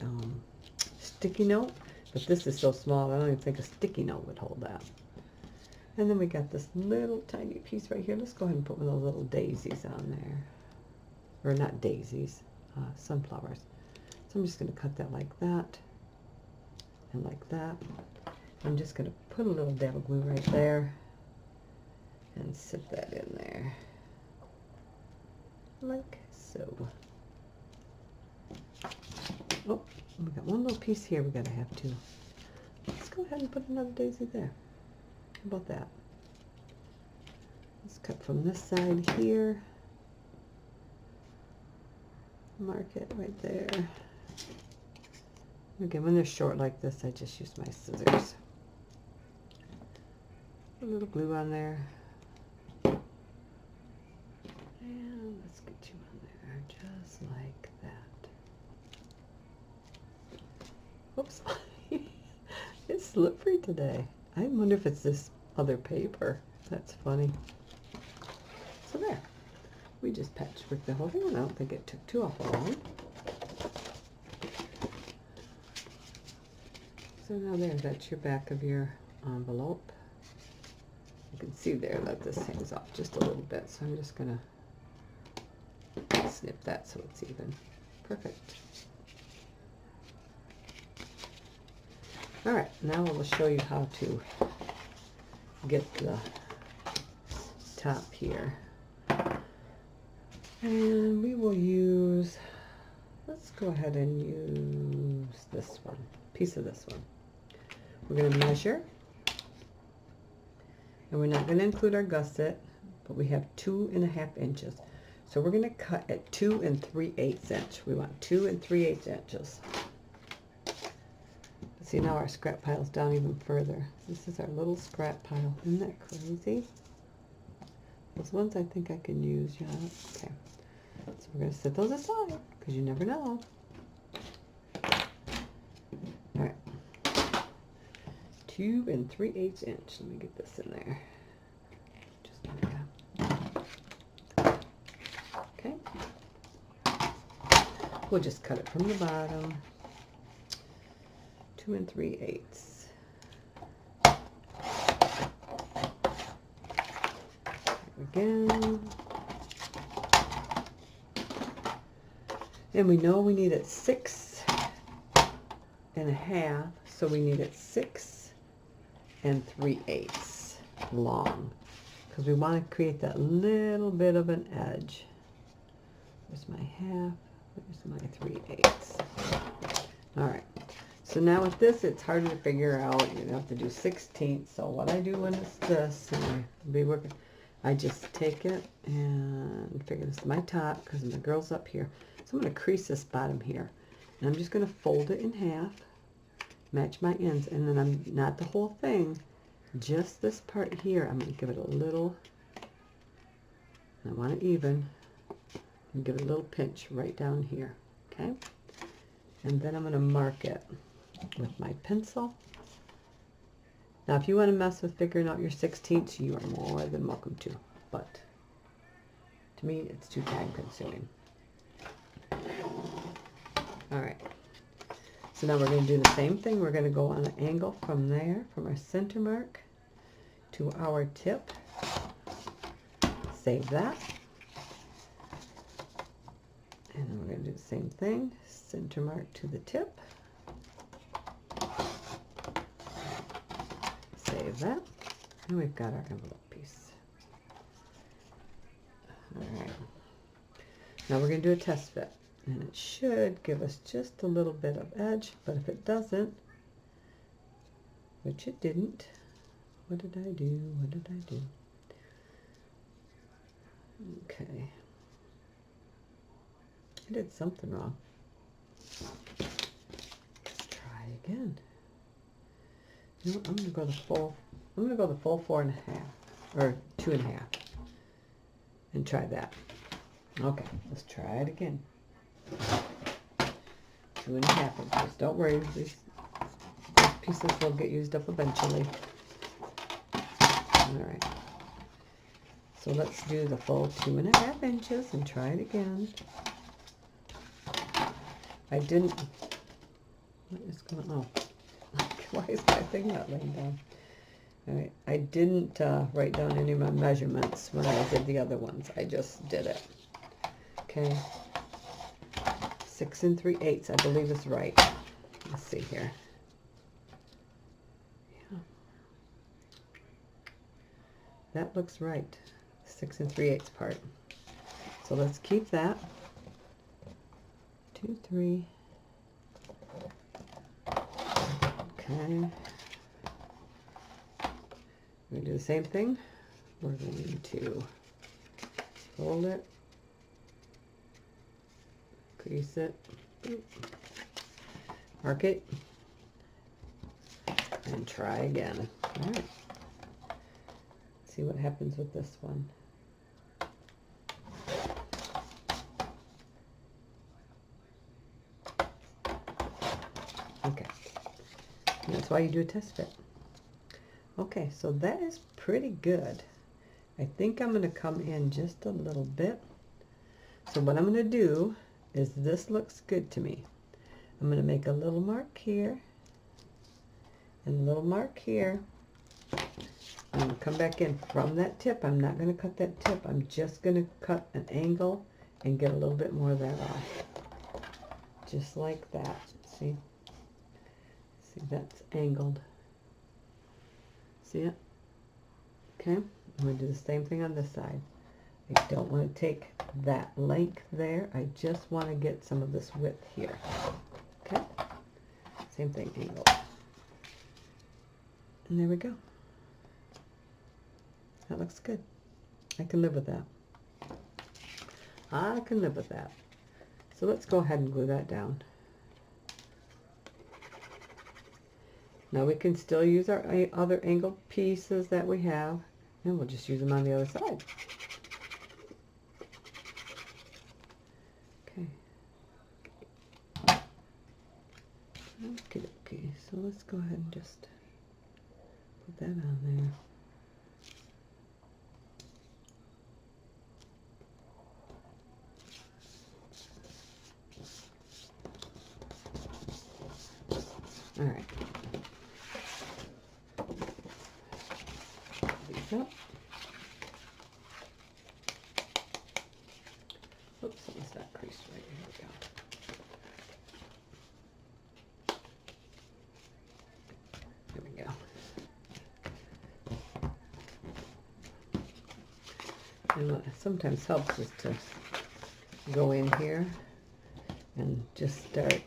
sticky note, but this is so small I don't even think a sticky note would hold that. And then we got this little tiny piece right here. Let's go ahead and put one of those little daisies on there. Or not daisies, sunflowers. So I'm just going to cut that like that and like that. I'm just going to put a little dab of glue right there and sit that in there like so. Oh, we got one little piece here we got to have too. Let's go ahead and put another daisy there. How about that? Let's cut from this side here. Mark it right there. Again, when they're short like this, I just use my scissors. Put a little glue on there. And let's get you on there, just like that. Oops. It's slippery today. I wonder if it's this other paper. That's funny. So there. We just patchworked the whole thing, and I don't think it took too awful long. So now there, that's your back of your envelope. You can see there that this hangs off just a little bit, so I'm just going to snip that so it's even. Perfect. Alright, now I will show you how to get the top here. And we will use, let's go ahead and use this one, piece of this one. We're going to measure, and we're not going to include our gusset, but we have 2.5 inches. So we're going to cut at 2 3/8 inches. We want 2 3/8 inches. See, now our scrap pile's down even further. This is our little scrap pile. Isn't that crazy? Those ones I think I can use, yeah. Okay. So we're going to set those aside, because you never know. Alright. 2 3/8 inches. Let me get this in there. Just like that. Okay. We'll just cut it from the bottom. 2 3/8. Again. And we know we need it 6 1/2, so we need it 6 3/8 long, because we want to create that little bit of an edge. There's my half, there's my 3/8. All right, so now with this, it's harder to figure out. You have to do 16ths. So what I do when it's this, and I'll be working, I just take it and figure this is my top, because the girl's up here. So I'm going to crease this bottom here, and I'm just going to fold it in half, match my ends, and then I'm not the whole thing, just this part here. I'm going to give it a little, I want it even, and give it a little pinch right down here, okay? And then I'm going to mark it with my pencil. Now, if you want to mess with figuring out your 16ths, you are more than welcome to, but to me, it's too time consuming. All right, so now we're going to do the same thing. We're going to go on an angle from there, from our center mark to our tip. Save that. And then we're going to do the same thing, center mark to the tip. Save that. And we've got our envelope piece. All right. Now we're going to do a test fit. And it should give us just a little bit of edge, but if it doesn't, which it didn't, what did I do? What did I do? Okay. I did something wrong. Let's try again. You know what? I'm going to go the full 4 1/2, or 2 1/2, and try that. Okay, let's try it again. 2 1/2 inches. Don't worry, these pieces will get used up eventually. All right. So let's do the full 2 1/2 inches and try it again. I didn't. What is going on? Oh, why is my thing not laying down? All right. I didn't write down any of my measurements when I did the other ones. I just did it. Okay. 6 3/8, I believe is right. Let's see here. Yeah. That looks right. 6 3/8 part. So let's keep that. 2 3. Okay. We're going to do the same thing. We're going to fold it. Crease it, mark it, and try again. All right. See what happens with this one. Okay. And that's why you do a test fit. Okay, so that is pretty good. I think I'm going to come in just a little bit. So what I'm going to do is, this looks good to me. I'm going to make a little mark here and a little mark here. I'm going to come back in from that tip. I'm not going to cut that tip. I'm just going to cut an angle and get a little bit more of that off. Just like that. See? See, that's angled. See it? Okay. I'm going to do the same thing on this side. I don't want to take that length there. I just want to get some of this width here. Okay? Same thing, angle. And there we go. That looks good. I can live with that. I can live with that. So let's go ahead and glue that down. Now we can still use our other angled pieces that we have, and we'll just use them on the other side. Okay, so let's go ahead and just put that on there. up. Oops, it's not creased right. Here we go. There we go. And what sometimes helps is to go in here and just start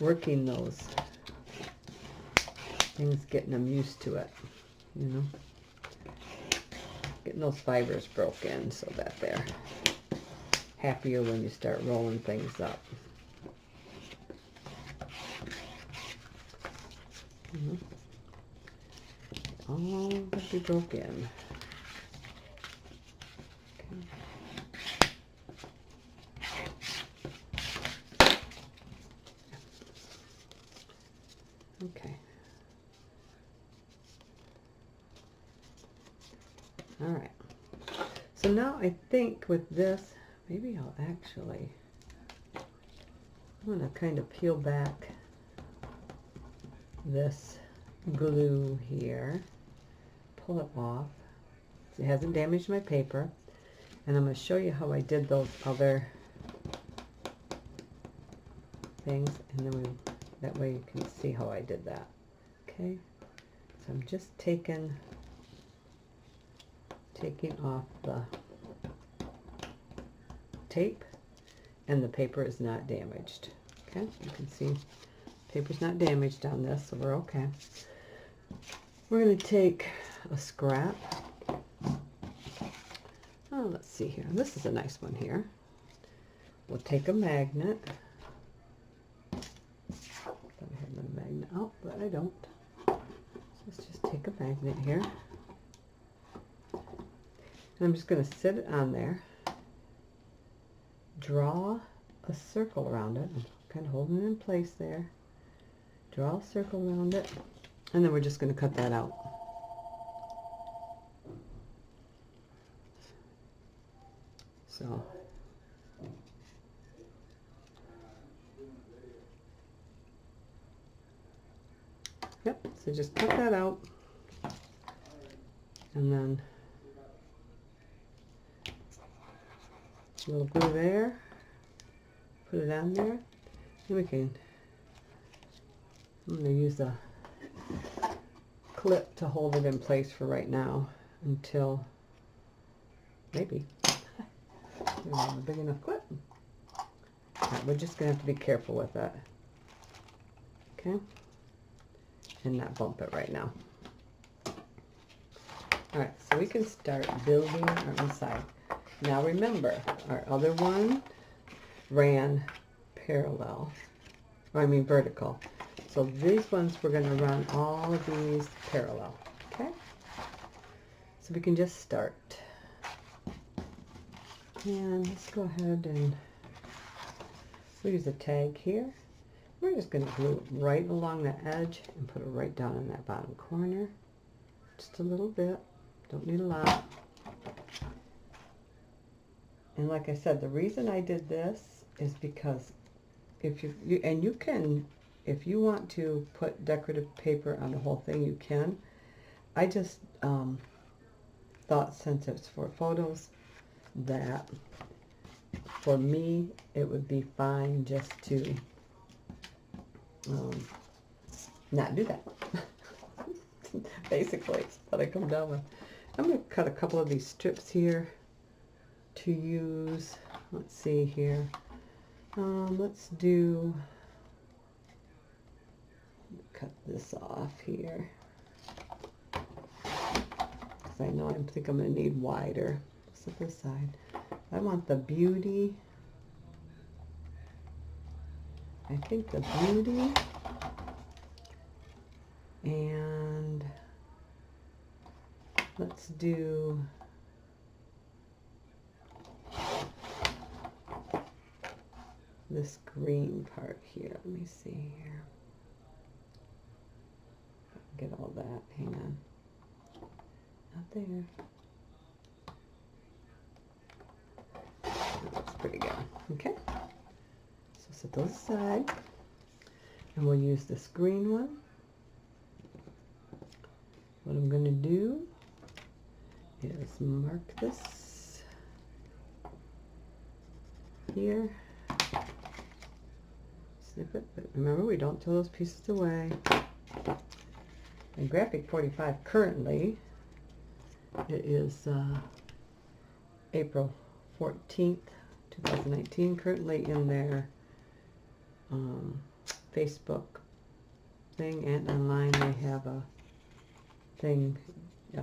working those things, getting them used to it, you know, getting those fibers broken so that they're happier when you start rolling things up. All got to be broken. Okay. All right. So now I think with this, maybe I'll actually, I'm going to kind of peel back this glue here, pull it off. It hasn't damaged my paper. And I'm going to show you how I did those other things, and then that way you can see how I did that. Okay, so I'm just taking off the tape, and the paper is not damaged. Okay, you can see paper's not damaged on this, so we're okay. We're going to take a scrap. Oh, let's see here. This is a nice one here. We'll take a magnet. Thought I had my magnet out, but I don't. So let's just take a magnet here. And I'm just going to sit it on there. Draw a circle around it. I'm kind of holding it in place there. Draw a circle around it. And then we're just going to cut that out. So, yep, so just cut that out, and then a little glue there, put it on there, and we can, I'm going to use a clip to hold it in place for right now until maybe. We have a big enough clip. Right, we're just going to have to be careful with that. Okay? And not bump it right now. Alright, so we can start building our inside. Now remember, our other one ran parallel. Or I mean vertical. So these ones we're going to run all of these parallel. Okay? So we can just start. And let's go ahead and we'll use a tag here. We're just going to glue it right along the edge and put it right down in that bottom corner. Just a little bit. Don't need a lot. And like I said, the reason I did this is because if you can, if you want to put decorative paper on the whole thing, you can. I just thought since it's for photos, that for me it would be fine just to not do that. Basically, it's what I come down with. I'm going to cut a couple of these strips here to use. Let's see here. Let's cut this off here, because I know I think I'm going to need wider. At this side. I want the beauty. I think the beauty and let's do this green part here. Let me see here. Get all that. Hang on. Not there. That's pretty good. Okay, so set those aside, and we'll use this green one, what I'm going to do is mark this here, snip it, but remember we don't throw those pieces away. And Graphic45 currently, it is April 14th, 2019, currently in their Facebook thing and online they have a thing,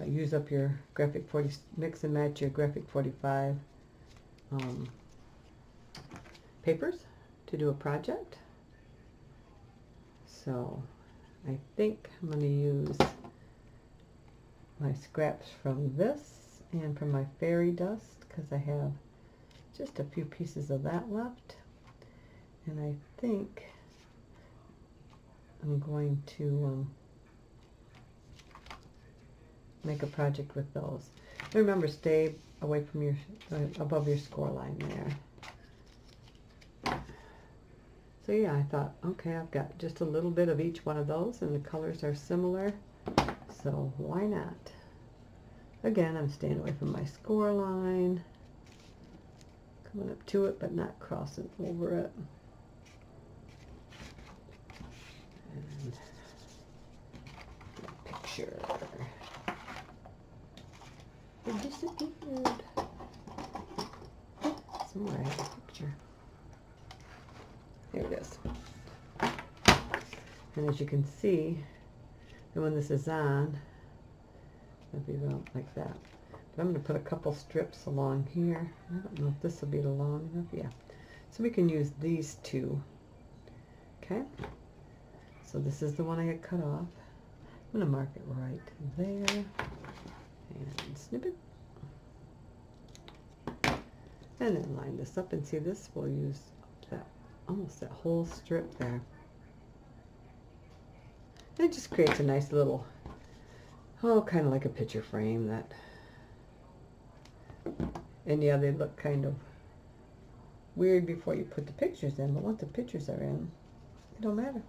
use up your mix and match your Graphic45 papers to do a project. So I think I'm going to use my scraps from this and from my fairy dust because I have just a few pieces of that left, and I think I'm going to make a project with those. And remember, stay away from your above your score line there. So yeah, I thought, okay, I've got just a little bit of each one of those and the colors are similar, so why not? Again, I'm staying away from my score line, coming up to it but not crossing over it. And picture. It disappeared. Somewhere I have a picture. There it is. And as you can see, and when this is on, it'll be about like that. But I'm going to put a couple strips along here. I don't know if this will be long enough. Yeah. So we can use these two. Okay. So this is the one I had cut off. I'm going to mark it right there. And snip it. And then line this up, and see, this will use that almost that whole strip there. And it just creates a nice little, kind of like a picture frame that, and yeah, they look kind of weird before you put the pictures in, but once the pictures are in, it don't matter.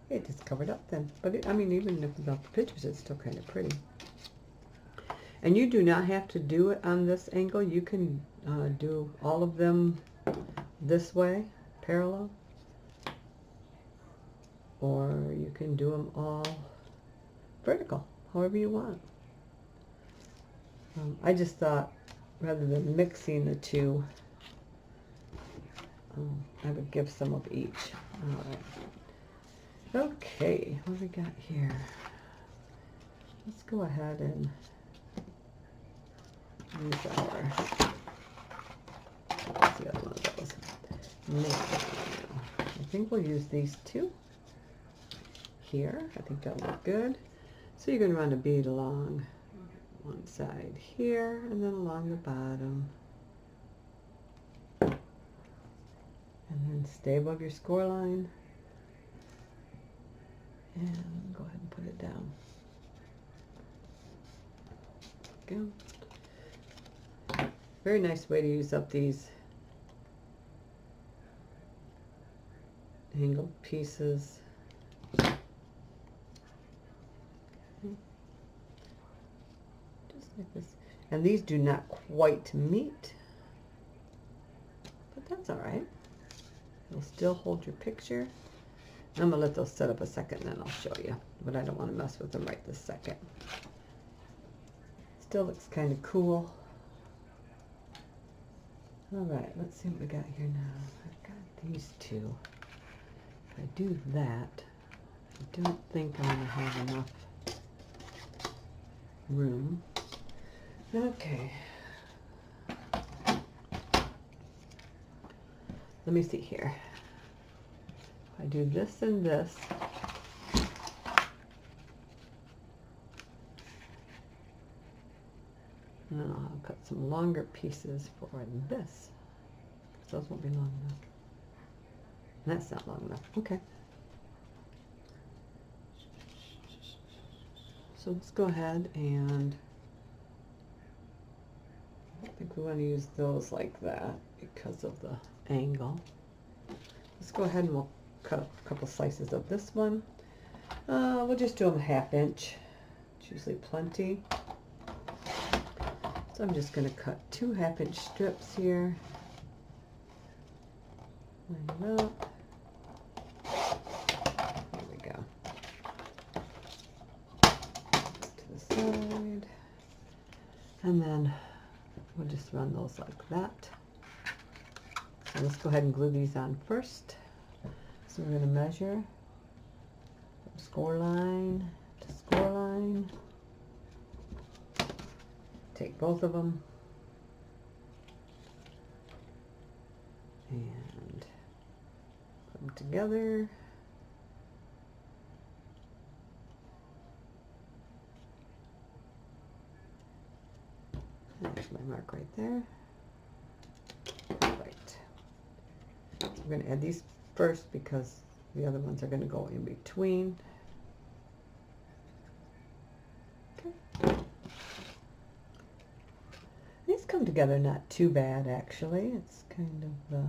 It just covered up then. But it, I mean, even if without the pictures, it's still kind of pretty. And you do not have to do it on this angle. You can do all of them this way, parallel. Or you can do them all vertical, however you want. I just thought, rather than mixing the two, I would give some of each. All right. Okay, what do we got here? Let's go ahead and use our, what's the other one of those? I think we'll use these two here. I think that'll look good. So you're going to run a bead along one side here and then along the bottom. And then stay above your score line. And go ahead and put it down. Go. Very nice way to use up these angled pieces. Just like this. And these do not quite meet, but that's all right. It'll still hold your picture. I'm going to let those set up a second and then I'll show you, but I don't want to mess with them right this second. Still looks kind of cool. Alright, let's see what we got here now. I've got these two. If I do that, I don't think I'm going to have enough room. Okay. Let me see here. If I do this and this, and then I'll cut some longer pieces for this. Those won't be long enough. And that's not long enough. Okay. So let's go ahead and I think we want to use those like that because of the angle. Let's go ahead and we'll cut a couple slices of this one. We'll just do them 1/2 inch. It's usually plenty. So I'm just going to cut 2 1/2 inch strips here. Line it up. There we go. To the side. And then we'll just run those like that. So let's go ahead and glue these on first. So we're going to measure from score line to score line. Take both of them and put them together. There's my mark right there. Perfect. So we're going to add these first because the other ones are going to go in between. Okay. These come together not too bad, actually. It's kind of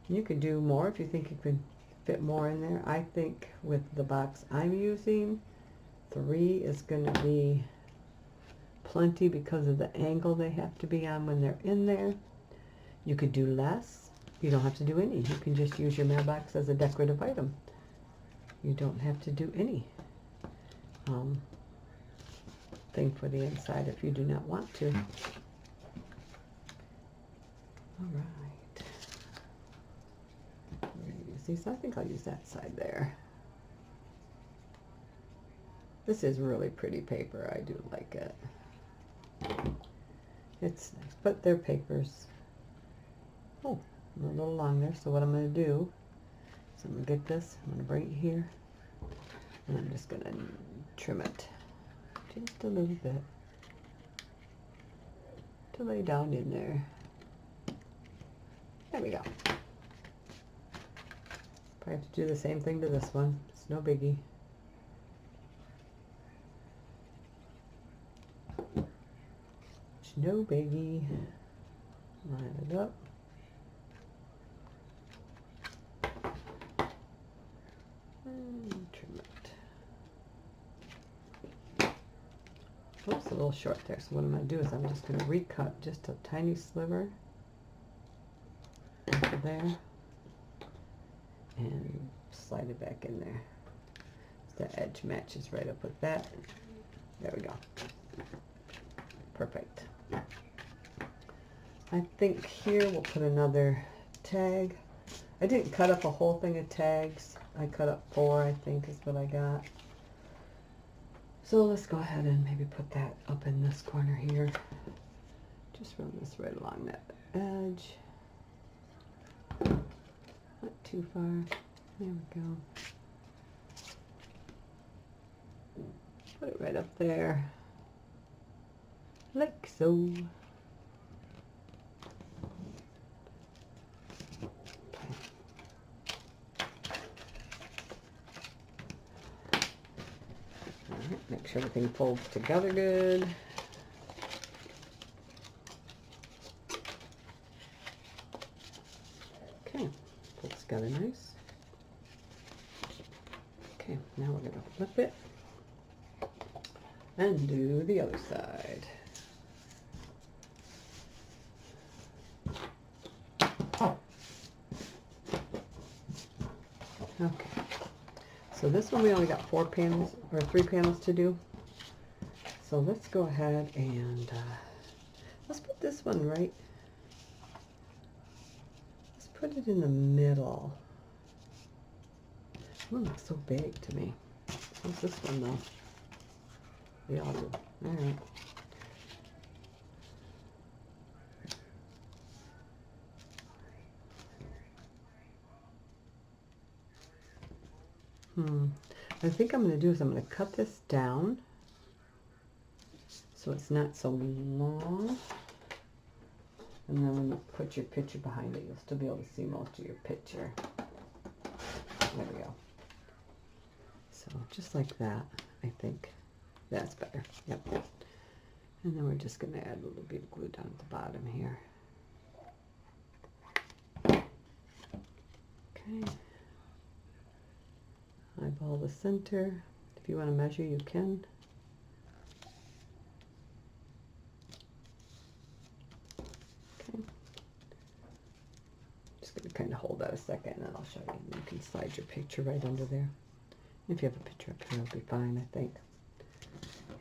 you could do more if you think you could fit more in there. I think with the box I'm using, 3 is going to be plenty because of the angle they have to be on when they're in there. You could do less. You don't have to do any. You can just use your mailbox as a decorative item. You don't have to do any thing for the inside if you do not want to. All right. We're going to use these. I think I'll use that side there. This is really pretty paper. I do like it. It's nice, but they're papers. Oh, I'm a little long there, so what I'm going to do is I'm going to get this, I'm going to bring it here, and I'm just going to trim it just a little bit to lay down in there. There we go. Probably have to do the same thing to this one. It's no biggie. It's no biggie. Line it up. And trim it. Oops, a little short there. So what I'm going to do is I'm just going to recut just a tiny sliver over there and slide it back in there. So the edge matches right up with that. There we go. Perfect. I think here we'll put another tag. I didn't cut up a whole thing of tags. I cut up 4, I think is what I got. So let's go ahead and maybe put that up in this corner here. Just run this right along that edge. Not too far. There we go. Put it right up there. Like so. Make sure everything folds together good. Okay, folds together nice. Okay, now we're going to flip it and do the other side. Okay. So this one we only got 4 panels, or 3 panels to do. So let's go ahead and let's put this one right. Let's put it in the middle. This one looks so big to me. What's this one though? They all do. All right. I think I'm going to do is I'm going to cut this down so it's not so long, and then when you put your picture behind it, you'll still be able to see most of your picture. There we go. So just like that, I think that's better. Yep. And then we're just going to add a little bit of glue down at the bottom here. Okay. Eyeball the center. If you want to measure, you can. Okay. Just going to kind of hold that a second, and then I'll show you. You can slide your picture right under there. If you have a picture up here, it'll be fine, I think.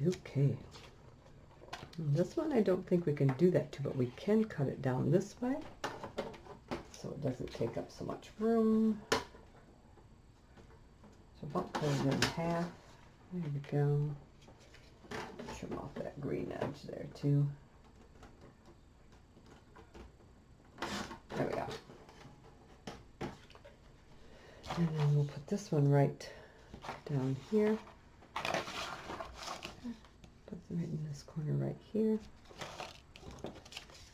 Okay. And this one, I don't think we can do that too, but we can cut it down this way, so it doesn't take up so much room. So about cut it in half. There we go. Trim off that green edge there too. There we go. And then we'll put this one right down here. Put them right in this corner right here.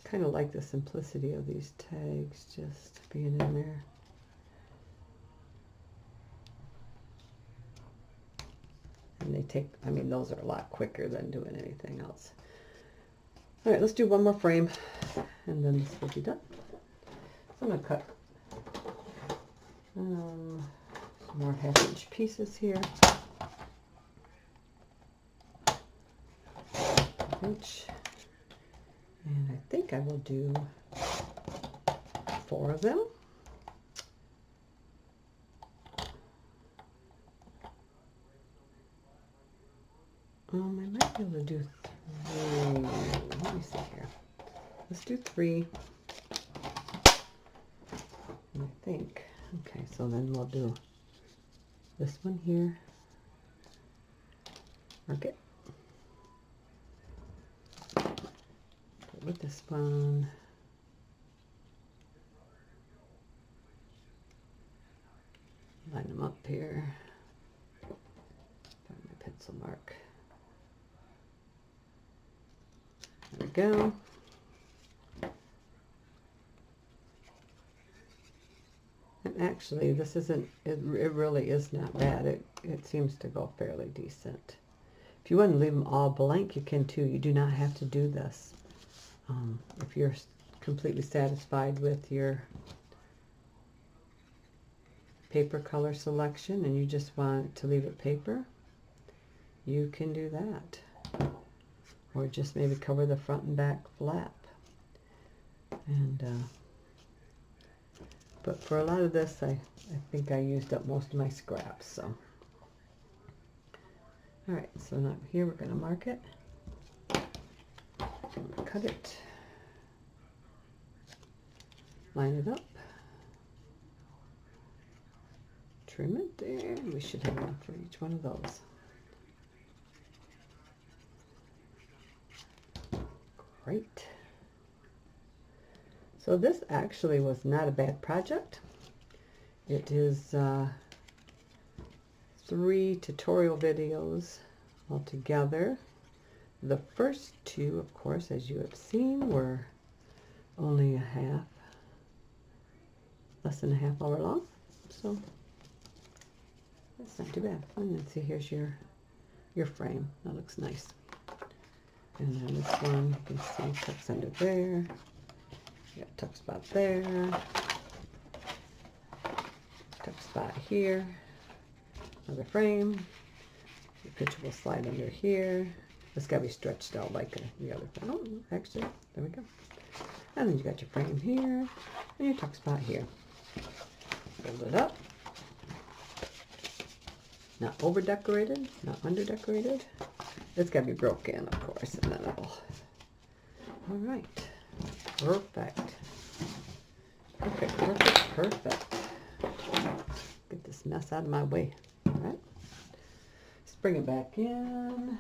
Kind of like the simplicity of these tags just being in there. And they take, I mean, those are a lot quicker than doing anything else. All right, let's do one more frame, and then this will be done. So I'm going to cut some more half-inch pieces here. Inch. And I think I will do 4 of them. I might be able to do 3. Let me see here. Let's do 3. And I think, okay, so then we'll do this one here. Mark it. Put with this one. Line them up here. Find my pencil mark. There we go. And actually, this isn't, it really is not bad. It seems to go fairly decent. If you want to leave them all blank, you can too. You do not have to do this. If you're completely satisfied with your paper color selection and you just want to leave it paper, you can do that. Or just maybe cover the front and back flap. And but for a lot of this, I think I used up most of my scraps. So, all right. So now here we're going to mark it. Cut it. Line it up. Trim it there. We should have enough for each one of those. Great. So this actually was not a bad project. It is 3 tutorial videos altogether. The first 2, of course, as you have seen, were only less than a half hour long. So that's not too bad. And then see, here's your frame. That looks nice. And then this one, you can see tucks under there. You got tuck spot there. Tuck spot here. Another frame. Your picture will slide under here. It's got to be stretched out like the other frame. Oh, actually, there we go. And then you got your frame here and your tuck spot here. Fold it up. Not over decorated, not under decorated. It's got to be broken, of course, and then it'll. All right. Perfect. Perfect, perfect, perfect. Get this mess out of my way. All right. Let's bring it back in.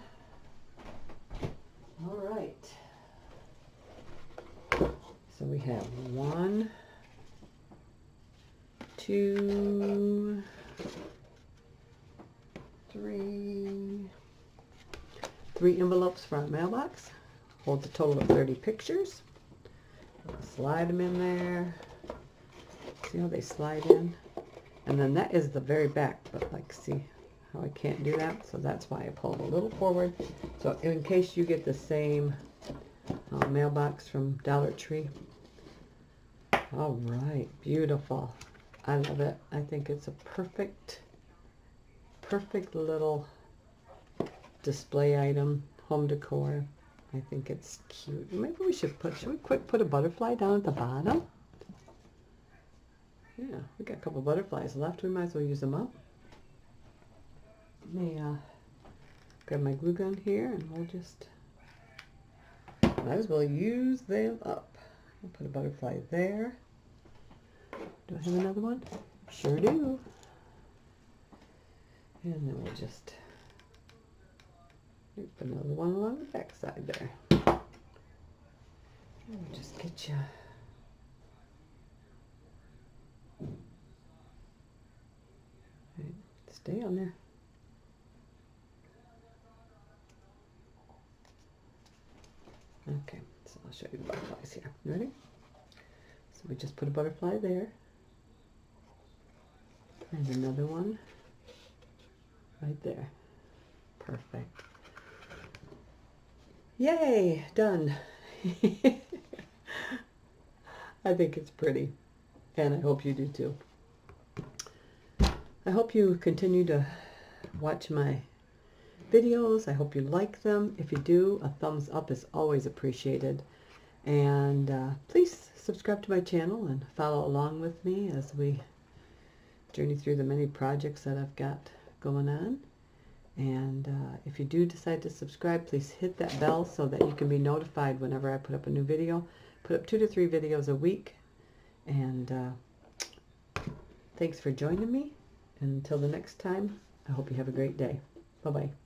All right. So we have 1, 2, 3 envelopes for our mailbox. Holds a total of 30 pictures. Slide them in there. See how they slide in? And then that is the very back, but like, see how I can't do that? So that's why I pulled a little forward. So in case you get the same mailbox from Dollar Tree. All right, beautiful. I love it. I think it's a perfect little display item, home decor. I think it's cute. Maybe we should put a butterfly down at the bottom? Yeah, we got a couple butterflies left. We might as well use them up. Let me grab my glue gun here and we'll just, might as well use them up. I'll put a butterfly there. Do I have another one? Sure do. And then we'll just put another one along the back side there. And we'll just get you. Right, stay on there. Okay, so I'll show you the butterflies here. You ready? So we just put a butterfly there. And another one right there. Perfect. Yay, done. I think it's pretty, and I hope you do too. I hope you continue to watch my videos. I hope you like them. If you do, a thumbs up is always appreciated. And please subscribe to my channel and follow along with me as we journey through the many projects that I've got going on. And if you do decide to subscribe, please hit that bell so that you can be notified whenever I put up a new video. Put up 2 to 3 videos a week. And thanks for joining me. And until the next time, I hope you have a great day. Bye-bye.